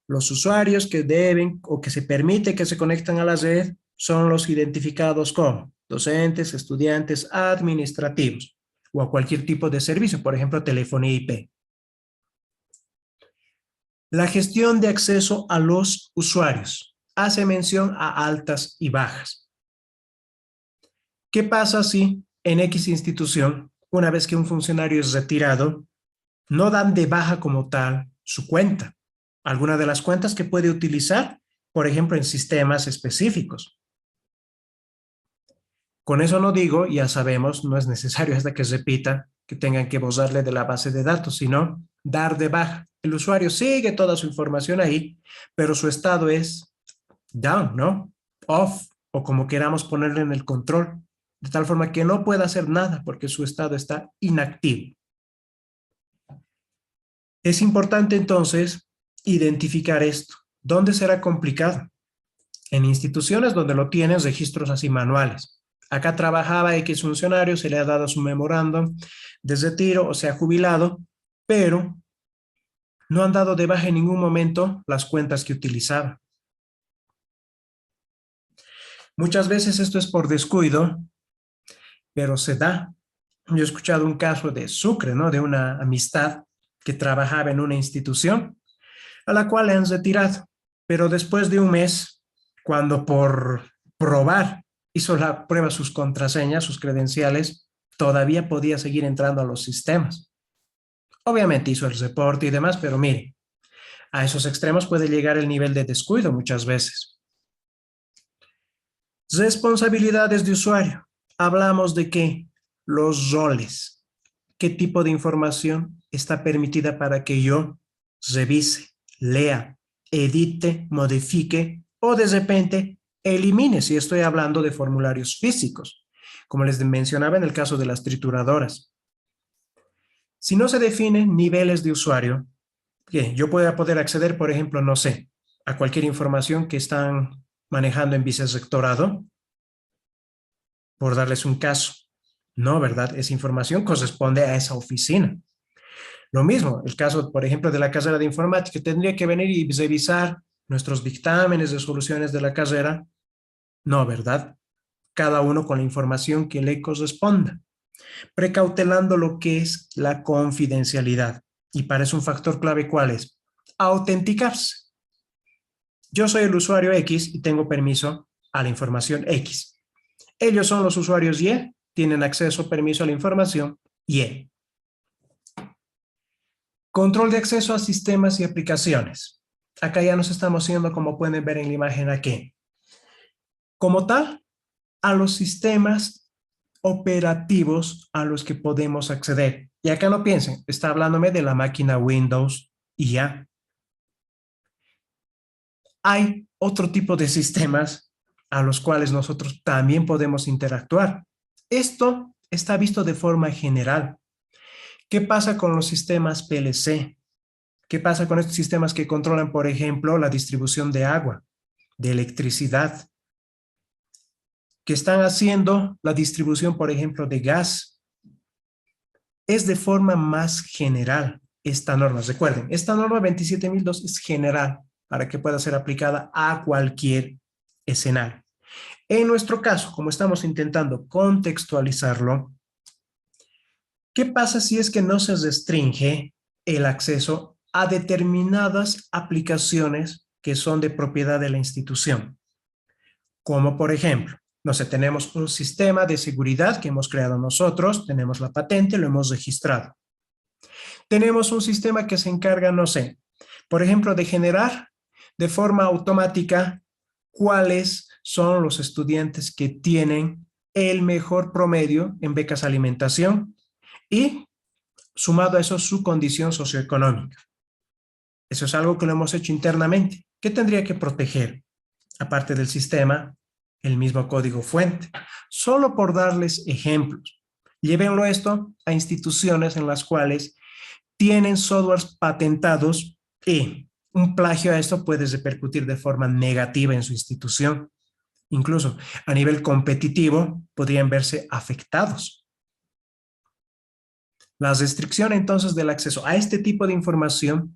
Speaker 1: Los usuarios que deben o que se permite que se conecten a la red son los identificados como docentes, estudiantes, administrativos o a cualquier tipo de servicio, por ejemplo, telefonía IP. La gestión de acceso a los usuarios hace mención a altas y bajas. ¿Qué pasa si en X institución, una vez que un funcionario es retirado, no dan de baja como tal su cuenta? Alguna de las cuentas que puede utilizar, por ejemplo, en sistemas específicos. Con eso no digo, ya sabemos, no es necesario hasta que repita que tengan que borrarle de la base de datos, sino dar de baja. El usuario sigue toda su información ahí, pero su estado es down, ¿no? Off, o como queramos ponerle en el control, de tal forma que no pueda hacer nada porque su estado está inactivo. Es importante entonces identificar esto. ¿Dónde será complicado? En instituciones donde lo tienes registros así manuales. Acá trabajaba X funcionario, se le ha dado su memorándum de retiro o se ha jubilado, pero no han dado de baja en ningún momento las cuentas que utilizaba. Muchas veces esto es por descuido, pero se da. Yo he escuchado un caso de Sucre, ¿no? De una amistad que trabajaba en una institución a la cual le han retirado, pero después de un mes, cuando por probar hizo la prueba sus contraseñas, sus credenciales, todavía podía seguir entrando a los sistemas. Obviamente hizo el reporte y demás, pero mire, a esos extremos puede llegar el nivel de descuido muchas veces. Responsabilidades de usuario. Hablamos de qué? Los roles. ¿Qué tipo de información está permitida para que yo revise, lea, edite, modifique o de repente elimine si estoy hablando de formularios físicos, como les mencionaba en el caso de las trituradoras. Si no se definen niveles de usuario, que yo pueda poder acceder, por ejemplo, no sé, a cualquier información que están manejando en vicerrectorado, por darles un caso. No, ¿verdad? Esa información corresponde a esa oficina. Lo mismo, el caso, por ejemplo, de la carrera de informática, tendría que venir y revisar nuestros dictámenes, resoluciones de la carrera. No, ¿verdad? Cada uno con la información que le corresponda, precautelando lo que es la confidencialidad. Y para eso un factor clave, ¿cuál es? Autenticarse. Yo soy el usuario X y tengo permiso a la información X. Ellos son los usuarios Y, tienen acceso, permiso a la información Y. Control de acceso a sistemas y aplicaciones. Acá ya nos estamos yendo, como pueden ver en la imagen aquí. Como tal, a los sistemas operativos a los que podemos acceder. Y acá no piensen, está hablándome de la máquina Windows y ya. Hay otro tipo de sistemas a los cuales nosotros también podemos interactuar. Esto está visto de forma general. ¿Qué pasa con los sistemas PLC? ¿Qué pasa con estos sistemas que controlan, por ejemplo, la distribución de agua, de electricidad? Que están haciendo la distribución, por ejemplo, de gas. Es de forma más general esta norma. Recuerden, esta norma 27002 es general para que pueda ser aplicada a cualquier escenario. En nuestro caso, como estamos intentando contextualizarlo, ¿qué pasa si es que no se restringe el acceso a determinadas aplicaciones que son de propiedad de la institución? Como por ejemplo, no sé, tenemos un sistema de seguridad que hemos creado nosotros, tenemos la patente, lo hemos registrado. Tenemos un sistema que se encarga, no sé, por ejemplo, de generar de forma automática cuáles son los estudiantes que tienen el mejor promedio en becas alimentación y sumado a eso su condición socioeconómica. Eso es algo que lo hemos hecho internamente. ¿Qué tendría que proteger? Aparte del sistema, el mismo código fuente. Solo por darles ejemplos. Llévenlo esto a instituciones en las cuales tienen softwares patentados y un plagio a esto puede repercutir de forma negativa en su institución. Incluso a nivel competitivo podrían verse afectados. La restricción entonces del acceso a este tipo de información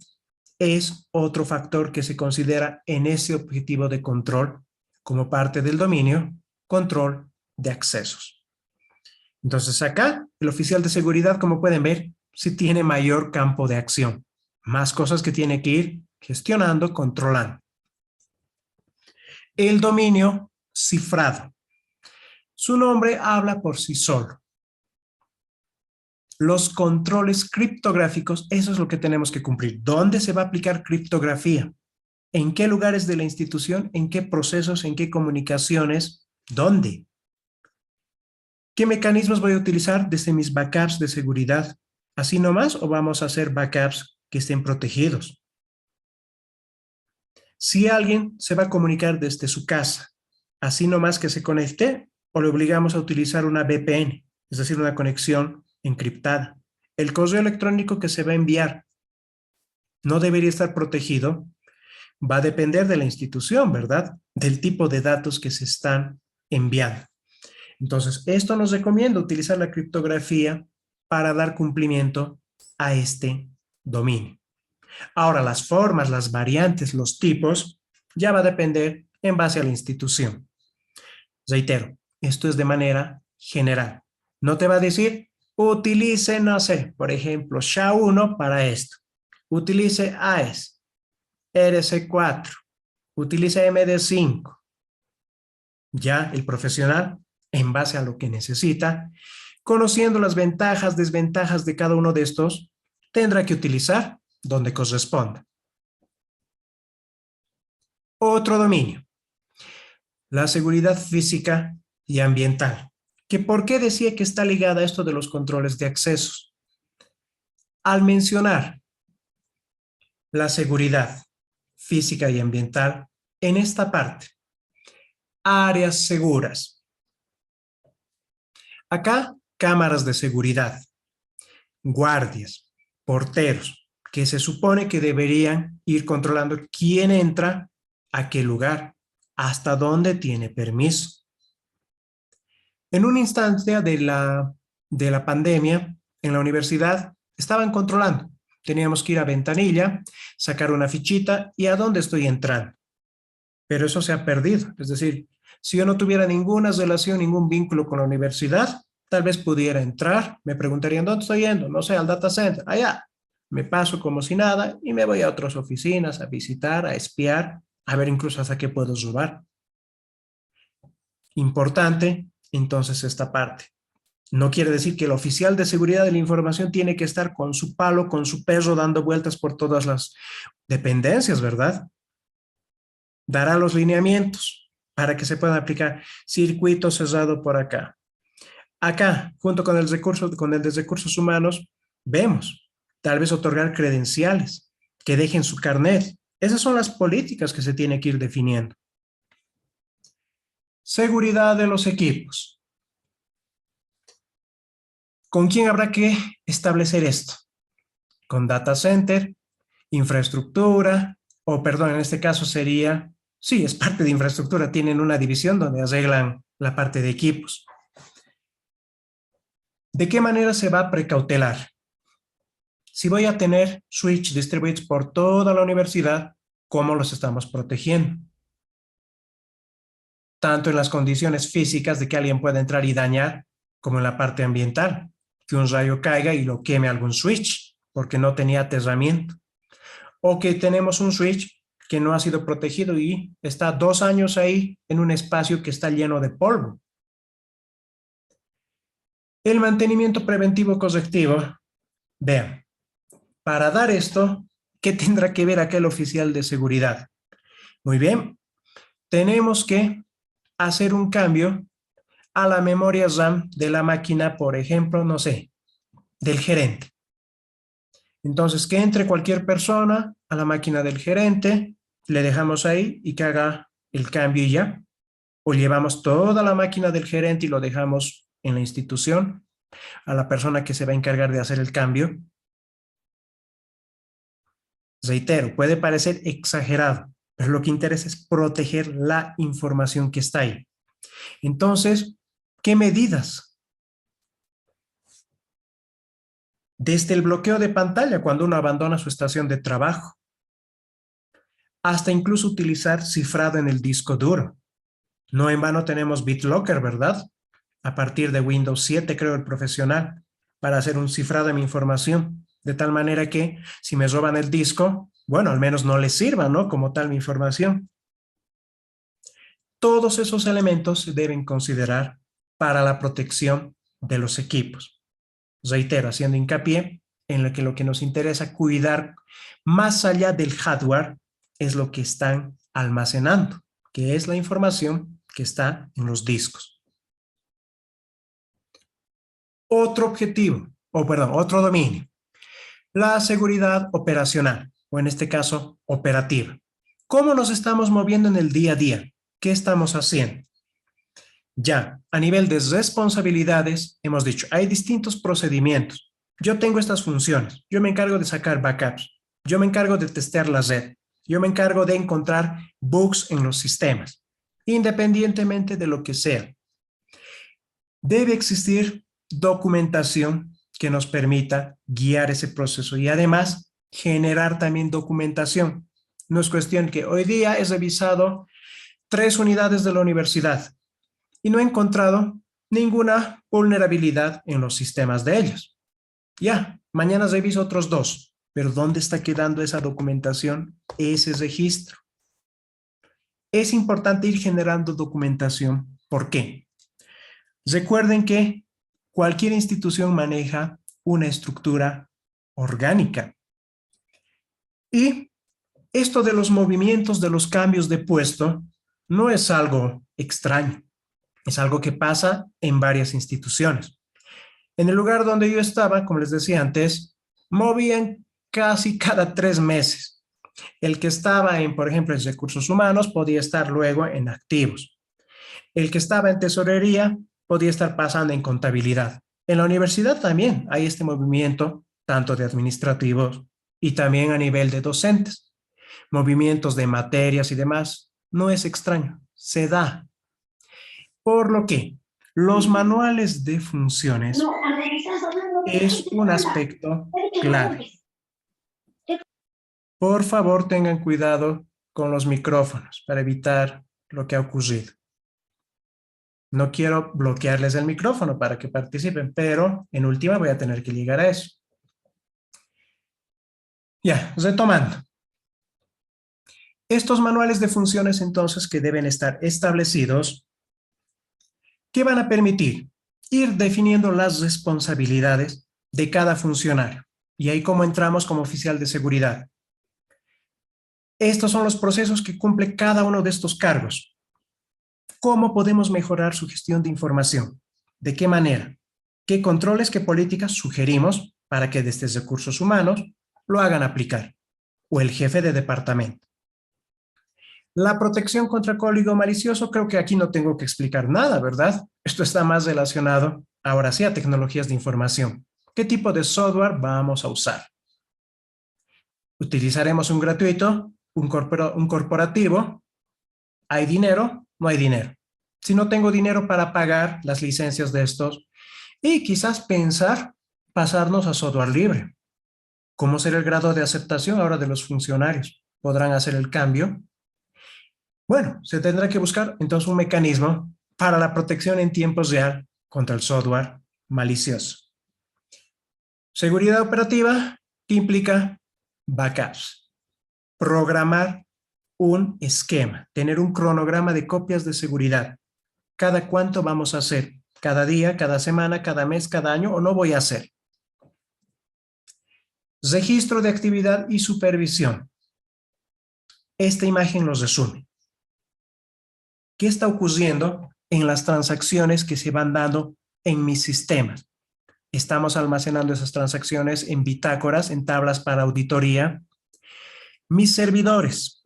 Speaker 1: es otro factor que se considera en ese objetivo de control como parte del dominio, control de accesos. Entonces acá, el oficial de seguridad, como pueden ver, sí tiene mayor campo de acción, más cosas que tiene que ir gestionando, controlando. El dominio cifrado. Su nombre habla por sí solo. Los controles criptográficos, eso es lo que tenemos que cumplir. ¿Dónde se va a aplicar criptografía? ¿En qué lugares de la institución? ¿En qué procesos? ¿En qué comunicaciones? ¿Dónde? ¿Qué mecanismos voy a utilizar desde mis backups de seguridad? ¿Así nomás o vamos a hacer backups que estén protegidos? Si alguien se va a comunicar desde su casa, así nomás que se conecte, o le obligamos a utilizar una VPN, es decir, una conexión encriptada. El correo electrónico que se va a enviar no debería estar protegido. Va a depender de la institución, ¿verdad? Del tipo de datos que se están enviando. Entonces, esto nos recomienda utilizar la criptografía para dar cumplimiento a este dominio. Ahora, las formas, las variantes, los tipos, ya va a depender en base a la institución. Reitero, esto es de manera general. No te va a decir, utilice, no sé, por ejemplo, SHA-1 para esto. Utilice AES, RC4, utilice MD5. Ya el profesional, en base a lo que necesita, conociendo las ventajas, desventajas de cada uno de estos, tendrá que utilizar donde corresponda. Otro dominio, la seguridad física y ambiental. ¿Por qué decía que está ligada a esto de los controles de accesos? Al mencionar la seguridad física y ambiental en esta parte. Áreas seguras. Acá, cámaras de seguridad, guardias, porteros, que se supone que deberían ir controlando quién entra a qué lugar, hasta dónde tiene permiso. En una instancia de la pandemia, en la universidad, estaban controlando. Teníamos que ir a ventanilla, sacar una fichita y a dónde estoy entrando. Pero eso se ha perdido. Es decir, si yo no tuviera ninguna relación, ningún vínculo con la universidad, tal vez pudiera entrar, me preguntarían, ¿dónde estoy yendo? No sé, al data center, allá. Me paso como si nada y me voy a otras oficinas a visitar, a espiar, a ver incluso hasta qué puedo robar. Importante, entonces, esta parte. No quiere decir que el oficial de seguridad de la información tiene que estar con su palo, con su perro, dando vueltas por todas las dependencias, ¿verdad? Dará los lineamientos para que se puedan aplicar. Circuito cerrado por acá. Acá, junto con el de recursos humanos, vemos tal vez otorgar credenciales, que dejen su carnet. Esas son las políticas que se tiene que ir definiendo. Seguridad de los equipos. ¿Con quién habrá que establecer esto? Con data center, infraestructura, o perdón, en este caso sería, sí, es parte de infraestructura, tienen una división donde arreglan la parte de equipos. ¿De qué manera se va a precautelar? Si voy a tener switch distribuidos por toda la universidad, ¿cómo los estamos protegiendo? Tanto en las condiciones físicas de que alguien pueda entrar y dañar, como en la parte ambiental, que un rayo caiga y lo queme algún switch, porque no tenía aterramiento. O que tenemos un switch que no ha sido protegido y está 2 años ahí en un espacio que está lleno de polvo. El mantenimiento preventivo correctivo. Vean, para dar esto, ¿qué tendrá que ver aquel oficial de seguridad? Muy bien, tenemos que hacer un cambio a la memoria RAM de la máquina, por ejemplo, no sé, del gerente. Entonces, que entre cualquier persona a la máquina del gerente, le dejamos ahí y que haga el cambio y ya. O llevamos toda la máquina del gerente y lo dejamos en la institución a la persona que se va a encargar de hacer el cambio. Reitero, puede parecer exagerado, pero lo que interesa es proteger la información que está ahí. Entonces, ¿qué medidas? Desde el bloqueo de pantalla cuando uno abandona su estación de trabajo, hasta incluso utilizar cifrado en el disco duro. No en vano tenemos BitLocker, ¿verdad? A partir de Windows 7, creo, el profesional, para hacer un cifrado de mi información, de tal manera que si me roban el disco, bueno, al menos no les sirva, ¿no? Como tal mi información. Todos esos elementos se deben considerar para la protección de los equipos. Reitero, haciendo hincapié en lo que nos interesa cuidar más allá del hardware es lo que están almacenando, que es la información que está en los discos. Otro objetivo, otro dominio, la seguridad operacional, o en este caso, operativa. ¿Cómo nos estamos moviendo en el día a día? ¿Qué estamos haciendo? Ya, a nivel de responsabilidades, hemos dicho, hay distintos procedimientos. Yo tengo estas funciones. Yo me encargo de sacar backups. Yo me encargo de testear la red. Yo me encargo de encontrar bugs en los sistemas, independientemente de lo que sea. Debe existir documentación que nos permita guiar ese proceso y además generar también documentación. No es cuestión que hoy día he revisado 3 unidades de la universidad y no he encontrado ninguna vulnerabilidad en los sistemas de ellos. Ya, mañana reviso otros 2, pero ¿dónde está quedando esa documentación, ese registro? Es importante ir generando documentación. ¿Por qué? Recuerden que cualquier institución maneja una estructura orgánica. Y esto de los movimientos, de los cambios de puesto, no es algo extraño. Es algo que pasa en varias instituciones. En el lugar donde yo estaba, como les decía antes, movían casi cada 3 meses. El que estaba en, por ejemplo, en recursos humanos podía estar luego en activos. El que estaba en tesorería podía estar pasando en contabilidad. En la universidad también hay este movimiento, tanto de administrativos y también a nivel de docentes. Movimientos de materias y demás. No es extraño, se da. Por lo que los manuales de funciones es un aspecto clave. Por favor, tengan cuidado con los micrófonos para evitar lo que ha ocurrido. No quiero bloquearles el micrófono para que participen, pero en última voy a tener que llegar a eso. Ya, retomando. Estos manuales de funciones entonces que deben estar establecidos, ¿qué van a permitir? Ir definiendo las responsabilidades de cada funcionario. Y ahí como entramos como oficial de seguridad. Estos son los procesos que cumple cada uno de estos cargos. ¿Cómo podemos mejorar su gestión de información? ¿De qué manera? ¿Qué controles, qué políticas sugerimos para que desde recursos humanos lo hagan aplicar? O el jefe de departamento. La protección contra código malicioso, creo que aquí no tengo que explicar nada, ¿verdad? Esto está más relacionado, ahora sí, a tecnologías de información. ¿Qué tipo de software vamos a usar? ¿Utilizaremos un gratuito, un corporativo? ¿Hay dinero? No hay dinero. Si no tengo dinero para pagar las licencias de estos, y quizás pensar pasarnos a software libre. ¿Cómo será el grado de aceptación ahora de los funcionarios? ¿Podrán hacer el cambio? Bueno, se tendrá que buscar entonces un mecanismo para la protección en tiempo real contra el software malicioso. Seguridad operativa, que implica backups. Programar un esquema, tener un cronograma de copias de seguridad. ¿Cada cuánto vamos a hacer? ¿Cada día, cada semana, cada mes, cada año o no voy a hacer? Registro de actividad y supervisión. Esta imagen los resume. ¿Qué está ocurriendo en las transacciones que se van dando en mis sistemas? Estamos almacenando esas transacciones en bitácoras, en tablas para auditoría. Mis servidores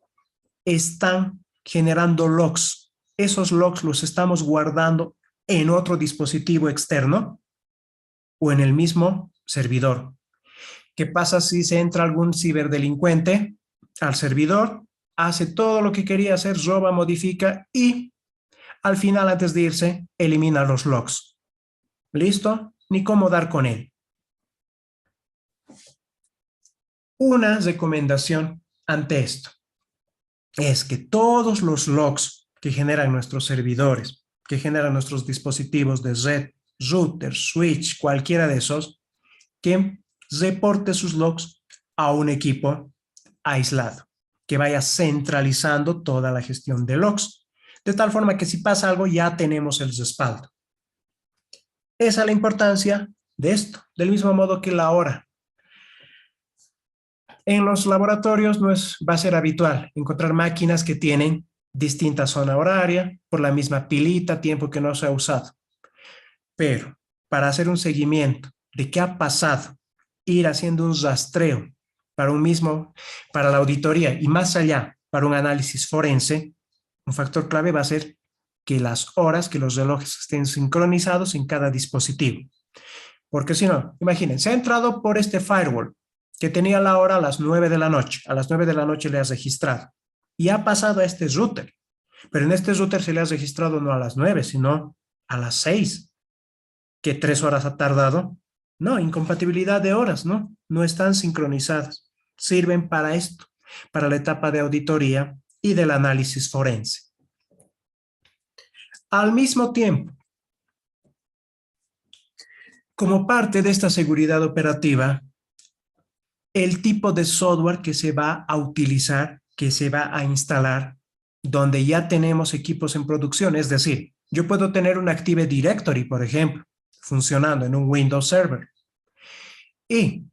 Speaker 1: están generando logs. Esos logs los estamos guardando en otro dispositivo externo o en el mismo servidor. ¿Qué pasa si se entra algún ciberdelincuente al servidor? Hace todo lo que quería hacer, roba, modifica y al final, antes de irse, elimina los logs. ¿Listo? Ni cómo dar con él. Una recomendación ante esto es que todos los logs que generan nuestros servidores, que generan nuestros dispositivos de red, router, switch, cualquiera de esos, que reporte sus logs a un equipo aislado, que vaya centralizando toda la gestión de logs, de tal forma que si pasa algo ya tenemos el respaldo. Esa es la importancia de esto, del mismo modo que la hora. En los laboratorios va a ser habitual encontrar máquinas que tienen distinta zona horaria, por la misma pilita, tiempo que no se ha usado. Pero para hacer un seguimiento de qué ha pasado, ir haciendo un rastreo para la auditoría y más allá, para un análisis forense, un factor clave va a ser que las horas, que los relojes estén sincronizados en cada dispositivo. Porque si no, imagínense, ha entrado por este firewall que tenía la hora a las 9 de la noche. A las 9 de la noche le has registrado. Y ha pasado a este router. Pero en este router se le ha registrado no a las 9, sino a las 6. ¿Qué 3 horas ha tardado? No, incompatibilidad de horas, ¿no? No están sincronizadas. Sirven para esto, para la etapa de auditoría y del análisis forense. Al mismo tiempo, como parte de esta seguridad operativa, el tipo de software que se va a utilizar, que se va a instalar, donde ya tenemos equipos en producción. Es decir, yo puedo tener un Active Directory, por ejemplo, funcionando en un Windows Server. Y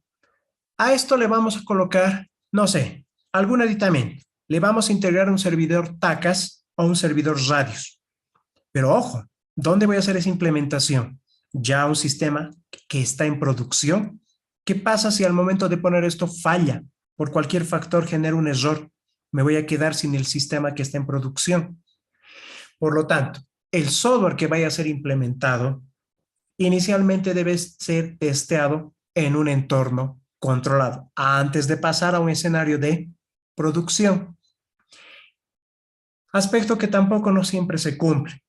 Speaker 1: a esto le vamos a colocar, no sé, algún aditamento. Le vamos a integrar un servidor TACAS o un servidor Radius. Pero ojo, ¿dónde voy a hacer esa implementación? ¿Ya un sistema que está en producción? ¿Qué pasa si al momento de poner esto falla por cualquier factor genera un error, me voy a quedar sin el sistema que está en producción. Por lo tanto, el software que vaya a ser implementado inicialmente debe ser testeado en un entorno controlado antes de pasar a un escenario de producción. Aspecto que tampoco no siempre se cumple.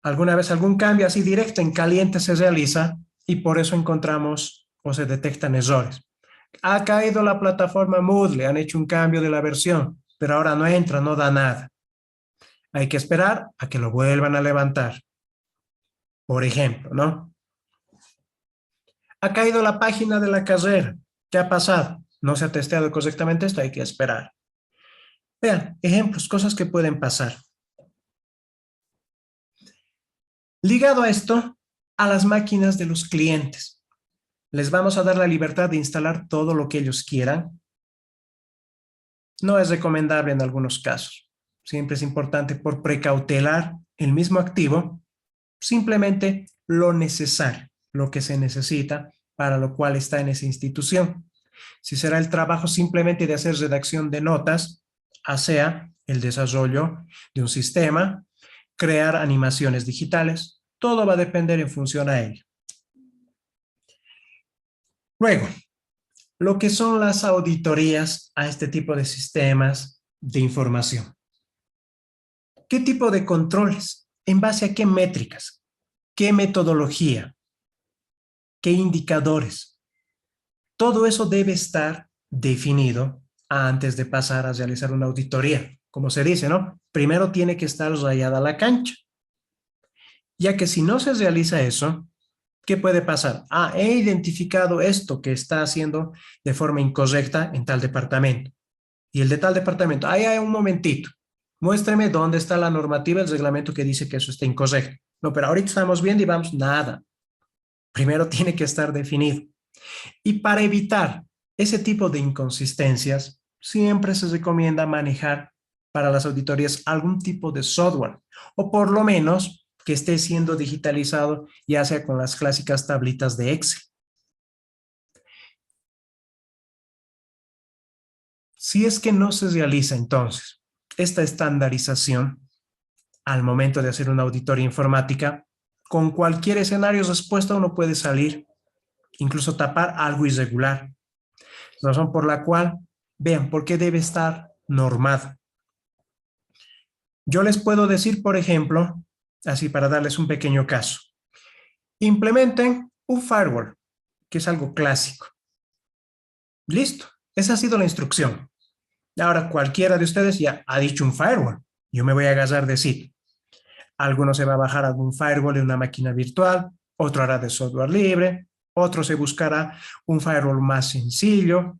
Speaker 1: Alguna vez algún cambio así directo en caliente se realiza y por eso encontramos o se detectan errores. Ha caído la plataforma Moodle, han hecho un cambio de la versión, pero ahora no entra, no da nada. Hay que esperar a que lo vuelvan a levantar. Por ejemplo, ¿no? Ha caído la página de la carrera. ¿Qué ha pasado? No se ha testeado correctamente esto, hay que esperar. Vean, ejemplos, cosas que pueden pasar. Ligado a esto, a las máquinas de los clientes. ¿Les vamos a dar la libertad de instalar todo lo que ellos quieran? No es recomendable en algunos casos. Siempre es importante por precautelar el mismo activo, simplemente lo necesario, lo que se necesita para lo cual está en esa institución. Si será el trabajo simplemente de hacer redacción de notas, sea el desarrollo de un sistema, crear animaciones digitales, todo va a depender en función a ello. Luego, lo que son las auditorías a este tipo de sistemas de información. ¿Qué tipo de controles? ¿En base a qué métricas? ¿Qué metodología? ¿Qué indicadores? Todo eso debe estar definido antes de pasar a realizar una auditoría. Como se dice, ¿no? Primero tiene que estar rayada la cancha. Ya que si no se realiza eso, ¿qué puede pasar? He identificado esto que está haciendo de forma incorrecta en tal departamento. Y el de tal departamento, hay un momentito, muéstreme dónde está la normativa, el reglamento que dice que eso está incorrecto. No, pero ahorita estamos viendo y vamos, nada. Primero tiene que estar definido. Y para evitar ese tipo de inconsistencias, siempre se recomienda manejar para las auditorías algún tipo de software, o por lo menos que esté siendo digitalizado, ya sea con las clásicas tablitas de Excel. Si es que no se realiza entonces esta estandarización al momento de hacer una auditoría informática, con cualquier escenario respuesta uno puede salir, incluso tapar algo irregular. Razón por la cual, vean, ¿por qué debe estar normado? Yo les puedo decir, por ejemplo, así para darles un pequeño caso, implementen un firewall, que es algo clásico. Listo, esa ha sido la instrucción. Ahora cualquiera de ustedes ya ha dicho un firewall. Yo me voy a agarrar de sí. Alguno se va a bajar algún firewall en una máquina virtual, otro hará de software libre, otro se buscará un firewall más sencillo.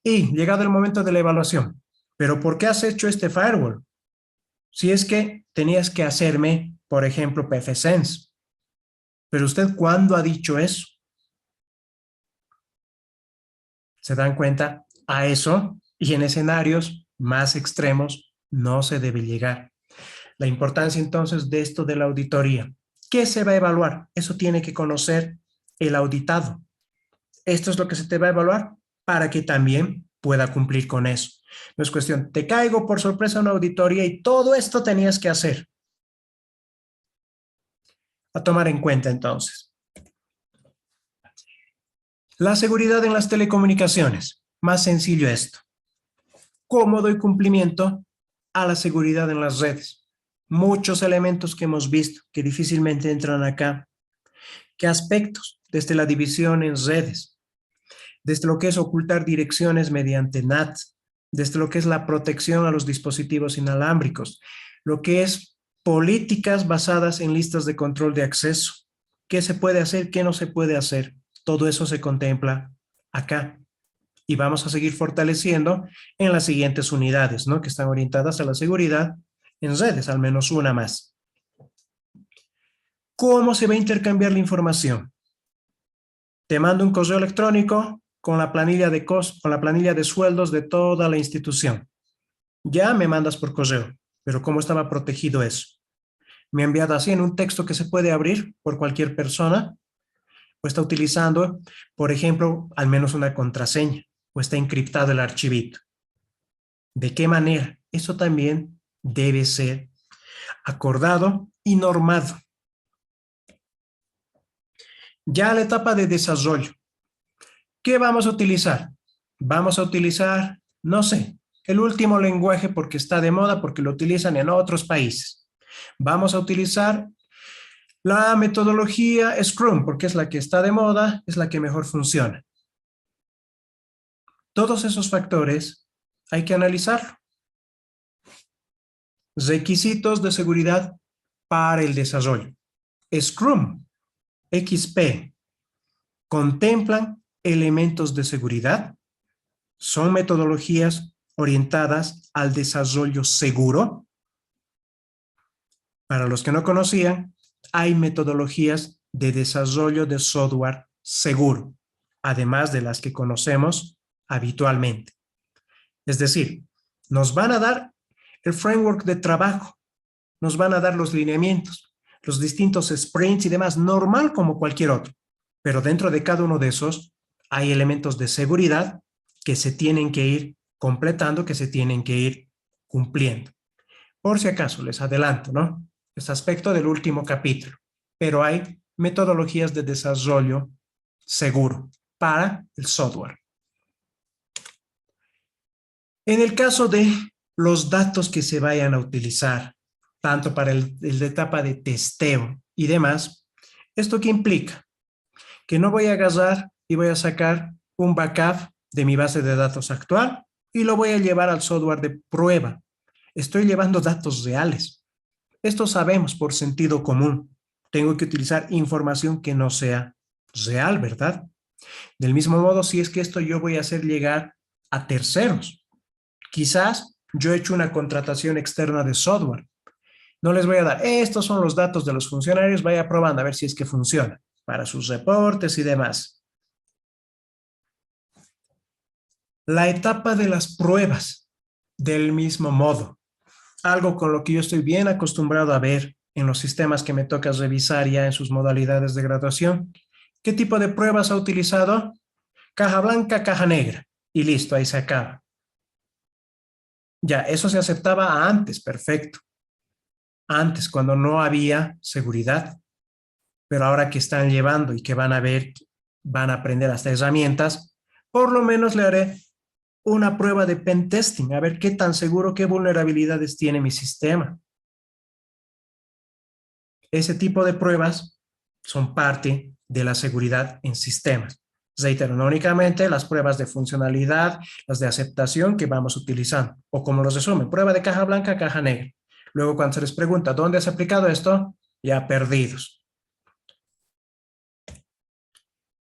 Speaker 1: Y llegado el momento de la evaluación, ¿pero por qué has hecho este firewall? Si es que tenías que hacerme, por ejemplo, pfSense. Pero usted, ¿cuándo ha dicho eso? ¿Se dan cuenta? A eso, y en escenarios más extremos, no se debe llegar. La importancia entonces de esto de la auditoría. ¿Qué se va a evaluar? Eso tiene que conocer el auditado. Esto es lo que se te va a evaluar para que también pueda cumplir con eso. No es cuestión, te caigo por sorpresa a una auditoría y todo esto tenías que hacer. A tomar en cuenta entonces. La seguridad en las telecomunicaciones. Más sencillo esto. ¿Cómo doy cumplimiento a la seguridad en las redes? Muchos elementos que hemos visto que difícilmente entran acá. ¿Qué aspectos? Desde la división en redes, desde lo que es ocultar direcciones mediante NAT, desde lo que es la protección a los dispositivos inalámbricos, lo que es políticas basadas en listas de control de acceso. ¿Qué se puede hacer? ¿Qué no se puede hacer? Todo eso se contempla acá. Y vamos a seguir fortaleciendo en las siguientes unidades, ¿no? Que están orientadas a la seguridad en redes, al menos una más. ¿Cómo se va a intercambiar la información? Te mando un correo electrónico con la planilla de sueldos de toda la institución. Ya me mandas por correo, pero ¿cómo estaba protegido eso? Me ha enviado así en un texto que se puede abrir por cualquier persona, o está utilizando, por ejemplo, al menos una contraseña. o está encriptado el archivito. ¿De qué manera? Eso también debe ser acordado y normado. Ya la etapa de desarrollo. ¿Qué vamos a utilizar? Vamos a utilizar, no sé, el último lenguaje porque está de moda, porque lo utilizan en otros países. Vamos a utilizar la metodología Scrum porque es la que está de moda, es la que mejor funciona. Todos esos factores hay que analizarlo. Requisitos de seguridad para el desarrollo. Scrum, XP, contemplan elementos de seguridad. Son metodologías orientadas al desarrollo seguro. Para los que no conocían, hay metodologías de desarrollo de software seguro, además de las que conocemos habitualmente. Es decir, nos van a dar el framework de trabajo, nos van a dar los lineamientos, los distintos sprints y demás, normal como cualquier otro. Pero dentro de cada uno de esos hay elementos de seguridad que se tienen que ir completando, que se tienen que ir cumpliendo. Por si acaso, les adelanto, ¿no? Es aspecto del último capítulo, pero hay metodologías de desarrollo seguro para el software. En el caso de los datos que se vayan a utilizar, tanto para la etapa de testeo y demás, ¿esto qué implica? Que no voy a agarrar y voy a sacar un backup de mi base de datos actual y lo voy a llevar al software de prueba. Estoy llevando datos reales. Esto sabemos por sentido común. Tengo que utilizar información que no sea real, ¿verdad? Del mismo modo, si es que esto yo voy a hacer llegar a terceros. Quizás yo he hecho una contratación externa de software. No les voy a dar, estos son los datos de los funcionarios, vaya probando a ver si es que funciona para sus reportes y demás. La etapa de las pruebas, del mismo modo. Algo con lo que yo estoy bien acostumbrado a ver en los sistemas que me toca revisar ya en sus modalidades de graduación. ¿Qué tipo de pruebas ha utilizado? Caja blanca, caja negra. Y listo, ahí se acaba. Ya, eso se aceptaba antes, perfecto. Antes, cuando no había seguridad. Pero ahora que están llevando y que van a ver, van a aprender hasta herramientas, por lo menos le haré una prueba de pen testing, a ver qué tan seguro, qué vulnerabilidades tiene mi sistema. Ese tipo de pruebas son parte de la seguridad en sistemas. Reitero, no únicamente las pruebas de funcionalidad, las de aceptación que vamos utilizando, o como los resumen, prueba de caja blanca, caja negra. Luego cuando se les pregunta, ¿dónde has aplicado esto? Ya perdidos.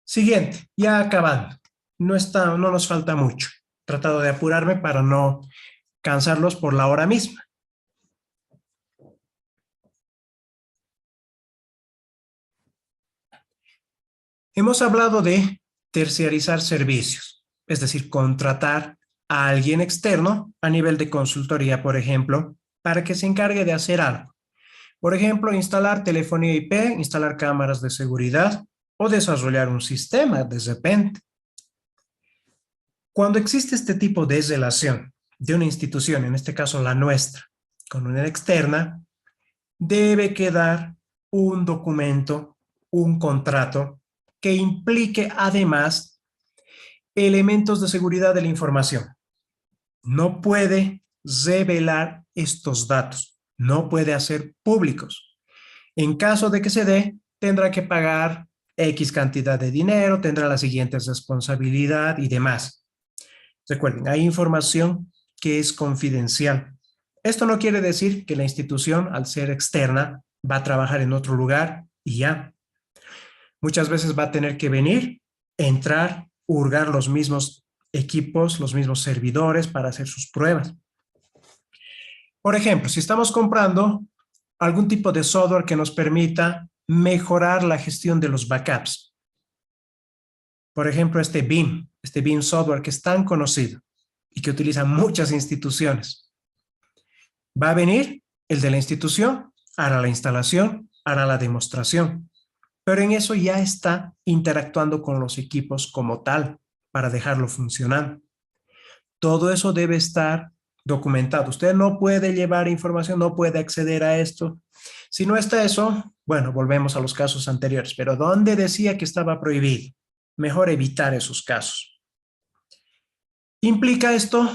Speaker 1: Siguiente, ya acabando. No nos falta mucho. He tratado de apurarme para no cansarlos por la hora misma. Hemos hablado de terciarizar servicios, es decir, contratar a alguien externo a nivel de consultoría, por ejemplo, para que se encargue de hacer algo. Por ejemplo, instalar telefonía IP, instalar cámaras de seguridad o desarrollar un sistema de repente. Cuando existe este tipo de relación de una institución, en este caso la nuestra, con una externa, debe quedar un documento, un contrato que implique además elementos de seguridad de la información. No puede revelar estos datos, no puede hacer públicos. En caso de que se dé, tendrá que pagar X cantidad de dinero, tendrá las siguientes responsabilidad y demás. Recuerden, hay información que es confidencial. Esto no quiere decir que la institución, al ser externa, va a trabajar en otro lugar y ya. Muchas veces va a tener que venir, entrar, hurgar los mismos equipos, los mismos servidores para hacer sus pruebas. Por ejemplo, si estamos comprando algún tipo de software que nos permita mejorar la gestión de los backups. Por ejemplo, este BIM software que es tan conocido y que utilizan muchas instituciones. Va a venir el de la institución, hará la instalación, hará la demostración, pero en eso ya está interactuando con los equipos como tal. para dejarlo funcionando. Todo eso debe estar documentado. Usted no puede llevar información, no puede acceder a esto. Si no está eso, bueno, volvemos a los casos anteriores, pero ¿dónde decía que estaba prohibido? Mejor evitar esos casos. ¿Implica esto?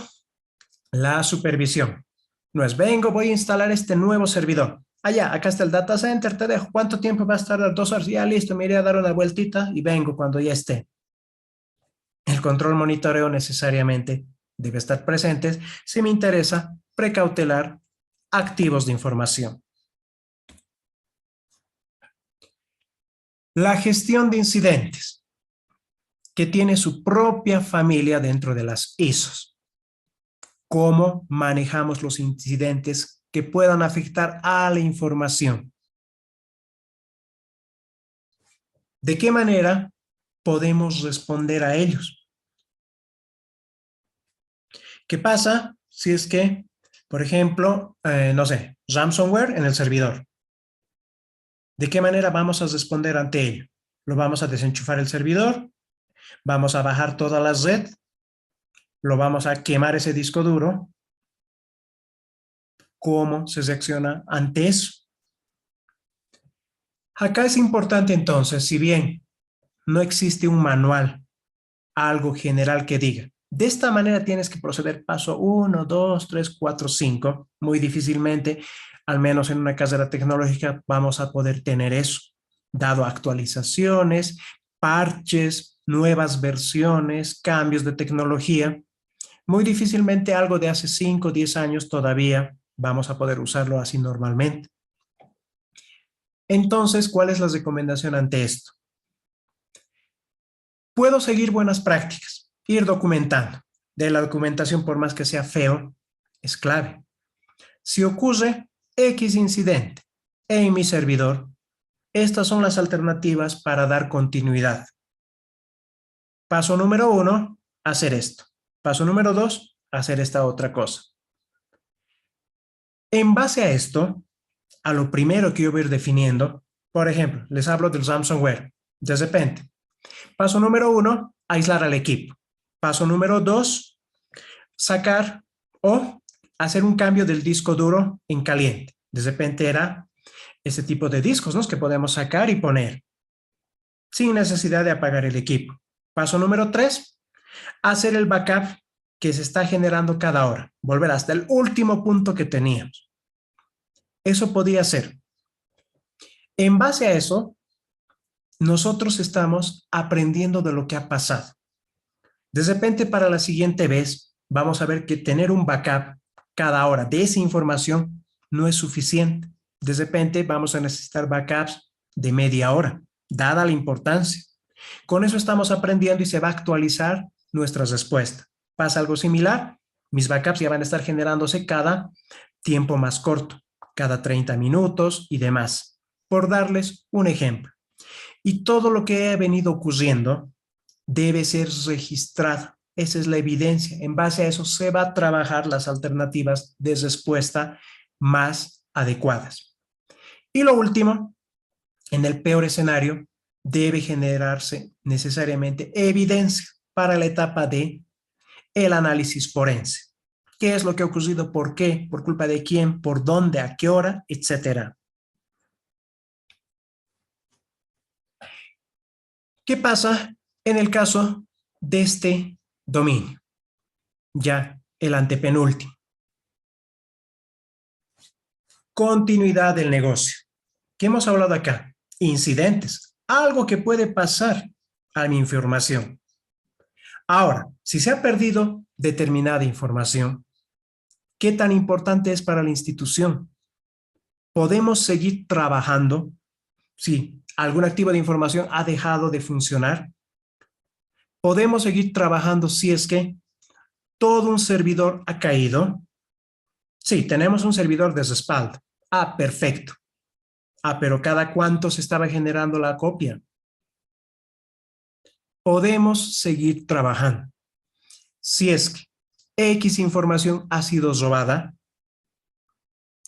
Speaker 1: La supervisión. No es, vengo, voy a instalar este nuevo servidor. Acá está el data center, te dejo. ¿Cuánto tiempo va a tardar? 2 horas. Ya listo, me iré a dar una vueltita y vengo cuando ya esté. El control monitoreo necesariamente debe estar presente si me interesa precautelar activos de información. La gestión de incidentes, que tiene su propia familia dentro de las ISOs. ¿Cómo manejamos los incidentes que puedan afectar a la información? ¿De qué manera podemos responder a ellos? ¿Qué pasa si es que, por ejemplo, no sé, ransomware en el servidor? ¿De qué manera vamos a responder ante ello? ¿Lo vamos a desenchufar el servidor? ¿Vamos a bajar toda la red? ¿Lo vamos a quemar ese disco duro? ¿Cómo se reacciona ante eso? Acá es importante entonces, si bien no existe un manual, algo general que diga, de esta manera tienes que proceder paso 1, 2, 3, 4, 5, muy difícilmente, al menos en una carrera tecnológica, vamos a poder tener eso, dado actualizaciones, parches, nuevas versiones, cambios de tecnología. Muy difícilmente algo de hace 5 o 10 años todavía vamos a poder usarlo así normalmente. Entonces, ¿cuál es la recomendación ante esto? Puedo seguir buenas prácticas, ir documentando. De la documentación, por más que sea feo, es clave. Si ocurre X incidente en mi servidor, estas son las alternativas para dar continuidad. Paso número 1, hacer esto. Paso número 2, hacer esta otra cosa. En base a esto, a lo primero que yo voy a ir definiendo, por ejemplo, les hablo del ransomware. De repente, paso número 1, aislar al equipo. Paso número 2, sacar o hacer un cambio del disco duro en caliente. De repente era ese tipo de discos, ¿no?, que podemos sacar y poner sin necesidad de apagar el equipo. Paso número 3, hacer el backup que se está generando cada hora. Volver hasta el último punto que teníamos. Eso podía ser. En base a eso, nosotros estamos aprendiendo de lo que ha pasado. De repente, para la siguiente vez, vamos a ver que tener un backup cada hora de esa información no es suficiente. De repente, vamos a necesitar backups de media hora, dada la importancia. Con eso estamos aprendiendo y se va a actualizar nuestra respuesta. ¿Pasa algo similar? Mis backups ya van a estar generándose cada tiempo más corto, cada 30 minutos y demás, por darles un ejemplo. Y todo lo que ha venido ocurriendo debe ser registrado. Esa es la evidencia. En base a eso se va a trabajar las alternativas de respuesta más adecuadas. Y lo último, en el peor escenario, debe generarse necesariamente evidencia para la etapa de el análisis forense. ¿Qué es lo que ha ocurrido? ¿Por qué? ¿Por culpa de quién? ¿Por dónde? ¿A qué hora? Etcétera. ¿Qué pasa en el caso de este dominio? Ya el antepenúltimo. Continuidad del negocio. ¿Qué hemos hablado acá? Incidentes. Algo que puede pasar a mi información. Ahora, si se ha perdido determinada información, ¿qué tan importante es para la institución? ¿Podemos seguir trabajando si algún activo de información ha dejado de funcionar? ¿Podemos seguir trabajando si es que todo un servidor ha caído? Sí, tenemos un servidor de respaldo. Ah, perfecto. Ah, pero ¿cada cuánto se estaba generando la copia? Podemos seguir trabajando. Si es que X información ha sido robada,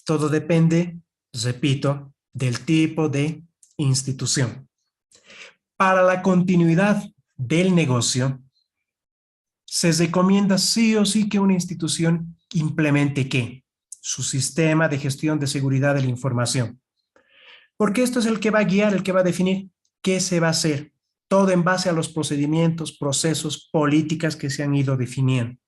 Speaker 1: todo depende, repito, del tipo de institución. Para la continuidad del negocio, se recomienda sí o sí que una institución implemente ¿qué? Su sistema de gestión de seguridad de la información. Porque esto es el que va a guiar, el que va a definir qué se va a hacer. Todo en base a los procedimientos, procesos, políticas que se han ido definiendo.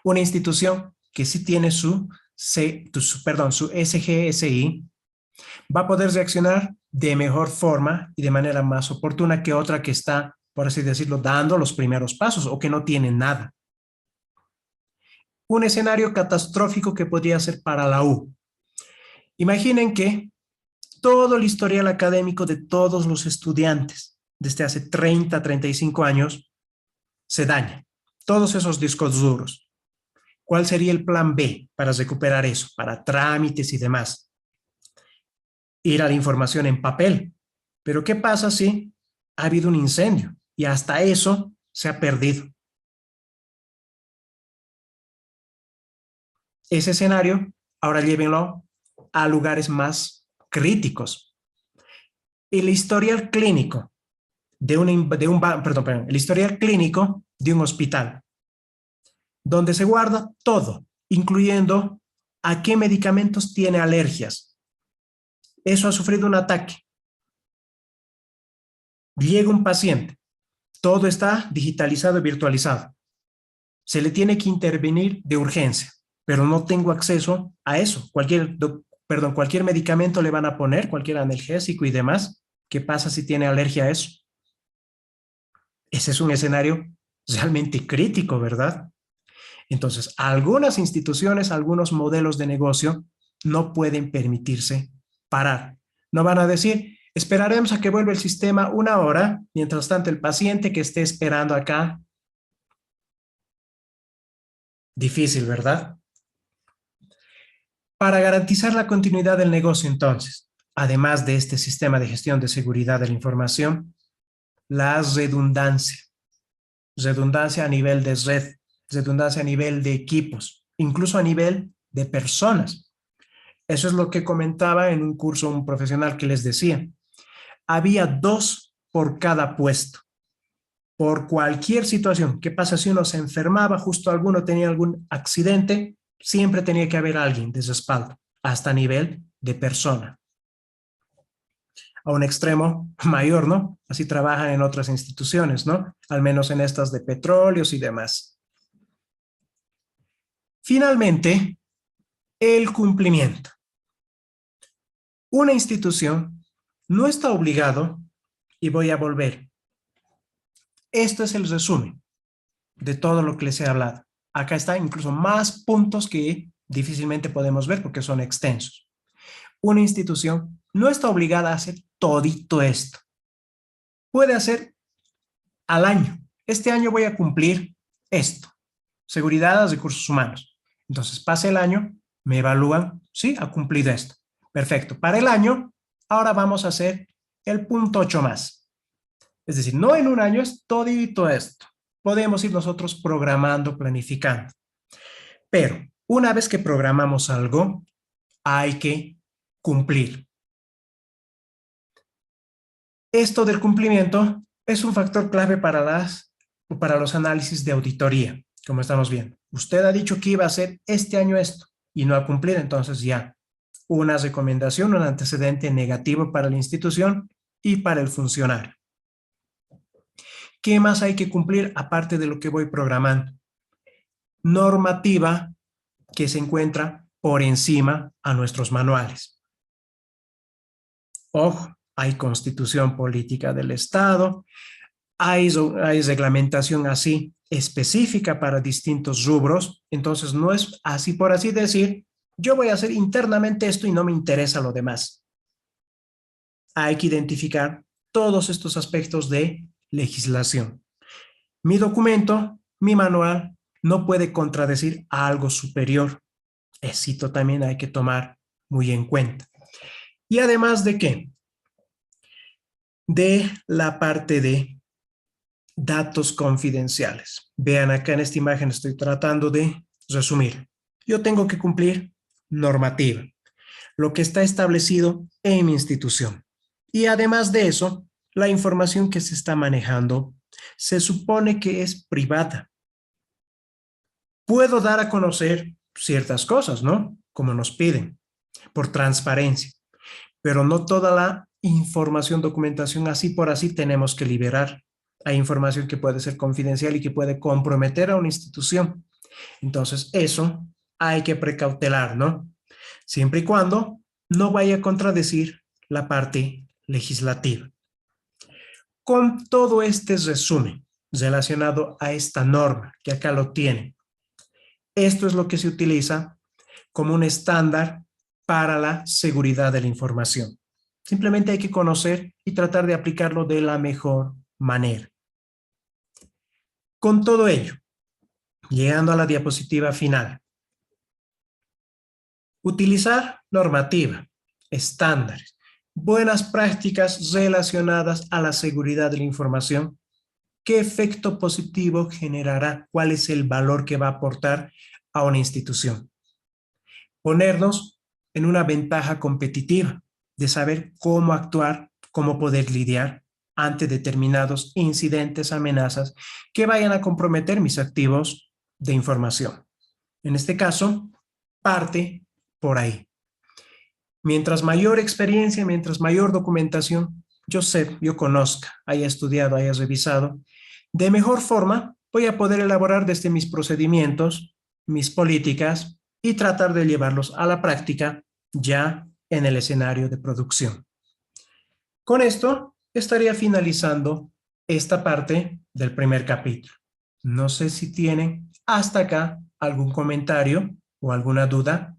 Speaker 1: Una institución que sí tiene su SGSI va a poder reaccionar de mejor forma y de manera más oportuna que otra que está, por así decirlo, dando los primeros pasos o que no tiene nada. Un escenario catastrófico que podría ser para la U. Imaginen que todo el historial académico de todos los estudiantes desde hace 30, 35 años se daña. Todos esos discos duros. ¿Cuál sería el plan B para recuperar eso? Para trámites y demás. Ir a la información en papel. Pero ¿qué pasa si ha habido un incendio y hasta eso se ha perdido? Ese escenario, ahora llévenlo a lugares más críticos. El historial clínico el historial clínico de un hospital, donde se guarda todo, incluyendo a qué medicamentos tiene alergias. Eso ha sufrido un ataque. Llega un paciente, todo está digitalizado y virtualizado. Se le tiene que intervenir de urgencia, pero no tengo acceso a eso. Cualquier medicamento le van a poner, cualquier analgésico y demás. ¿Qué pasa si tiene alergia a eso? Ese es un escenario realmente crítico, ¿verdad? Entonces, algunas instituciones, algunos modelos de negocio no pueden permitirse parar. No van a decir, esperaremos a que vuelva el sistema una hora, mientras tanto el paciente que esté esperando acá. Difícil, ¿verdad? Para garantizar la continuidad del negocio, entonces, además de este sistema de gestión de seguridad de la información, la redundancia. Redundancia a nivel de red, redundancia a nivel de equipos, incluso a nivel de personas. Eso es lo que comentaba en un curso un profesional que les decía. Había 2 por cada puesto. Por cualquier situación. ¿Qué pasa si uno se enfermaba, justo alguno tenía algún accidente? Siempre tenía que haber alguien de respaldo, hasta a nivel de persona. A un extremo mayor, ¿no? Así trabajan en otras instituciones, ¿no? Al menos en estas de petróleos y demás. Finalmente, el cumplimiento. Una institución no está obligado, y voy a volver. Esto es el resumen de todo lo que les he hablado. Acá está incluso más puntos que difícilmente podemos ver porque son extensos. Una institución no está obligada a hacer todito esto. Puede hacer al año. Este año voy a cumplir esto. Seguridad, recursos humanos. Entonces pasa el año, me evalúan, sí, ha cumplido esto. Perfecto. Para el año, ahora vamos a hacer el punto 8 más. Es decir, no en un año es todito esto. Podemos ir nosotros programando, planificando. Pero una vez que programamos algo, hay que cumplir. Esto del cumplimiento es un factor clave para los análisis de auditoría, como estamos viendo. Usted ha dicho que iba a hacer este año esto y no ha cumplido, entonces ya una recomendación, un antecedente negativo para la institución y para el funcionario. ¿Qué más hay que cumplir aparte de lo que voy programando? Normativa que se encuentra por encima a nuestros manuales. Ojo, hay constitución política del Estado, hay reglamentación así específica para distintos rubros, entonces no es así por así decir, yo voy a hacer internamente esto y no me interesa lo demás. Hay que identificar todos estos aspectos de legislación. Mi documento, mi manual, no puede contradecir a algo superior. Esto también hay que tomar muy en cuenta. Y además de qué? De la parte de datos confidenciales. Vean acá en esta imagen estoy tratando de resumir. Yo tengo que cumplir normativa, lo que está establecido en mi institución. Y además de eso, la información que se está manejando se supone que es privada. Puedo dar a conocer ciertas cosas, ¿no? Como nos piden, por transparencia, pero no toda la información, documentación así por así tenemos que liberar. Hay información que puede ser confidencial y que puede comprometer a una institución. Entonces, eso hay que precautelar, ¿no? Siempre y cuando no vaya a contradecir la parte legislativa. Con todo este resumen relacionado a esta norma, que acá lo tienen, esto es lo que se utiliza como un estándar para la seguridad de la información. Simplemente hay que conocer y tratar de aplicarlo de la mejor manera. Con todo ello, llegando a la diapositiva final, utilizar normativa, estándares, buenas prácticas relacionadas a la seguridad de la información. ¿Qué efecto positivo generará? ¿Cuál es el valor que va a aportar a una institución? Ponernos en una ventaja competitiva de saber cómo actuar, cómo poder lidiar ante determinados incidentes, amenazas que vayan a comprometer mis activos de información. En este caso, parte por ahí. Mientras mayor experiencia, mientras mayor documentación, yo conozca, haya estudiado, haya revisado, de mejor forma voy a poder elaborar desde mis procedimientos, mis políticas y tratar de llevarlos a la práctica ya en el escenario de producción. Con esto estaría finalizando esta parte del primer capítulo. No sé si tienen hasta acá algún comentario o alguna duda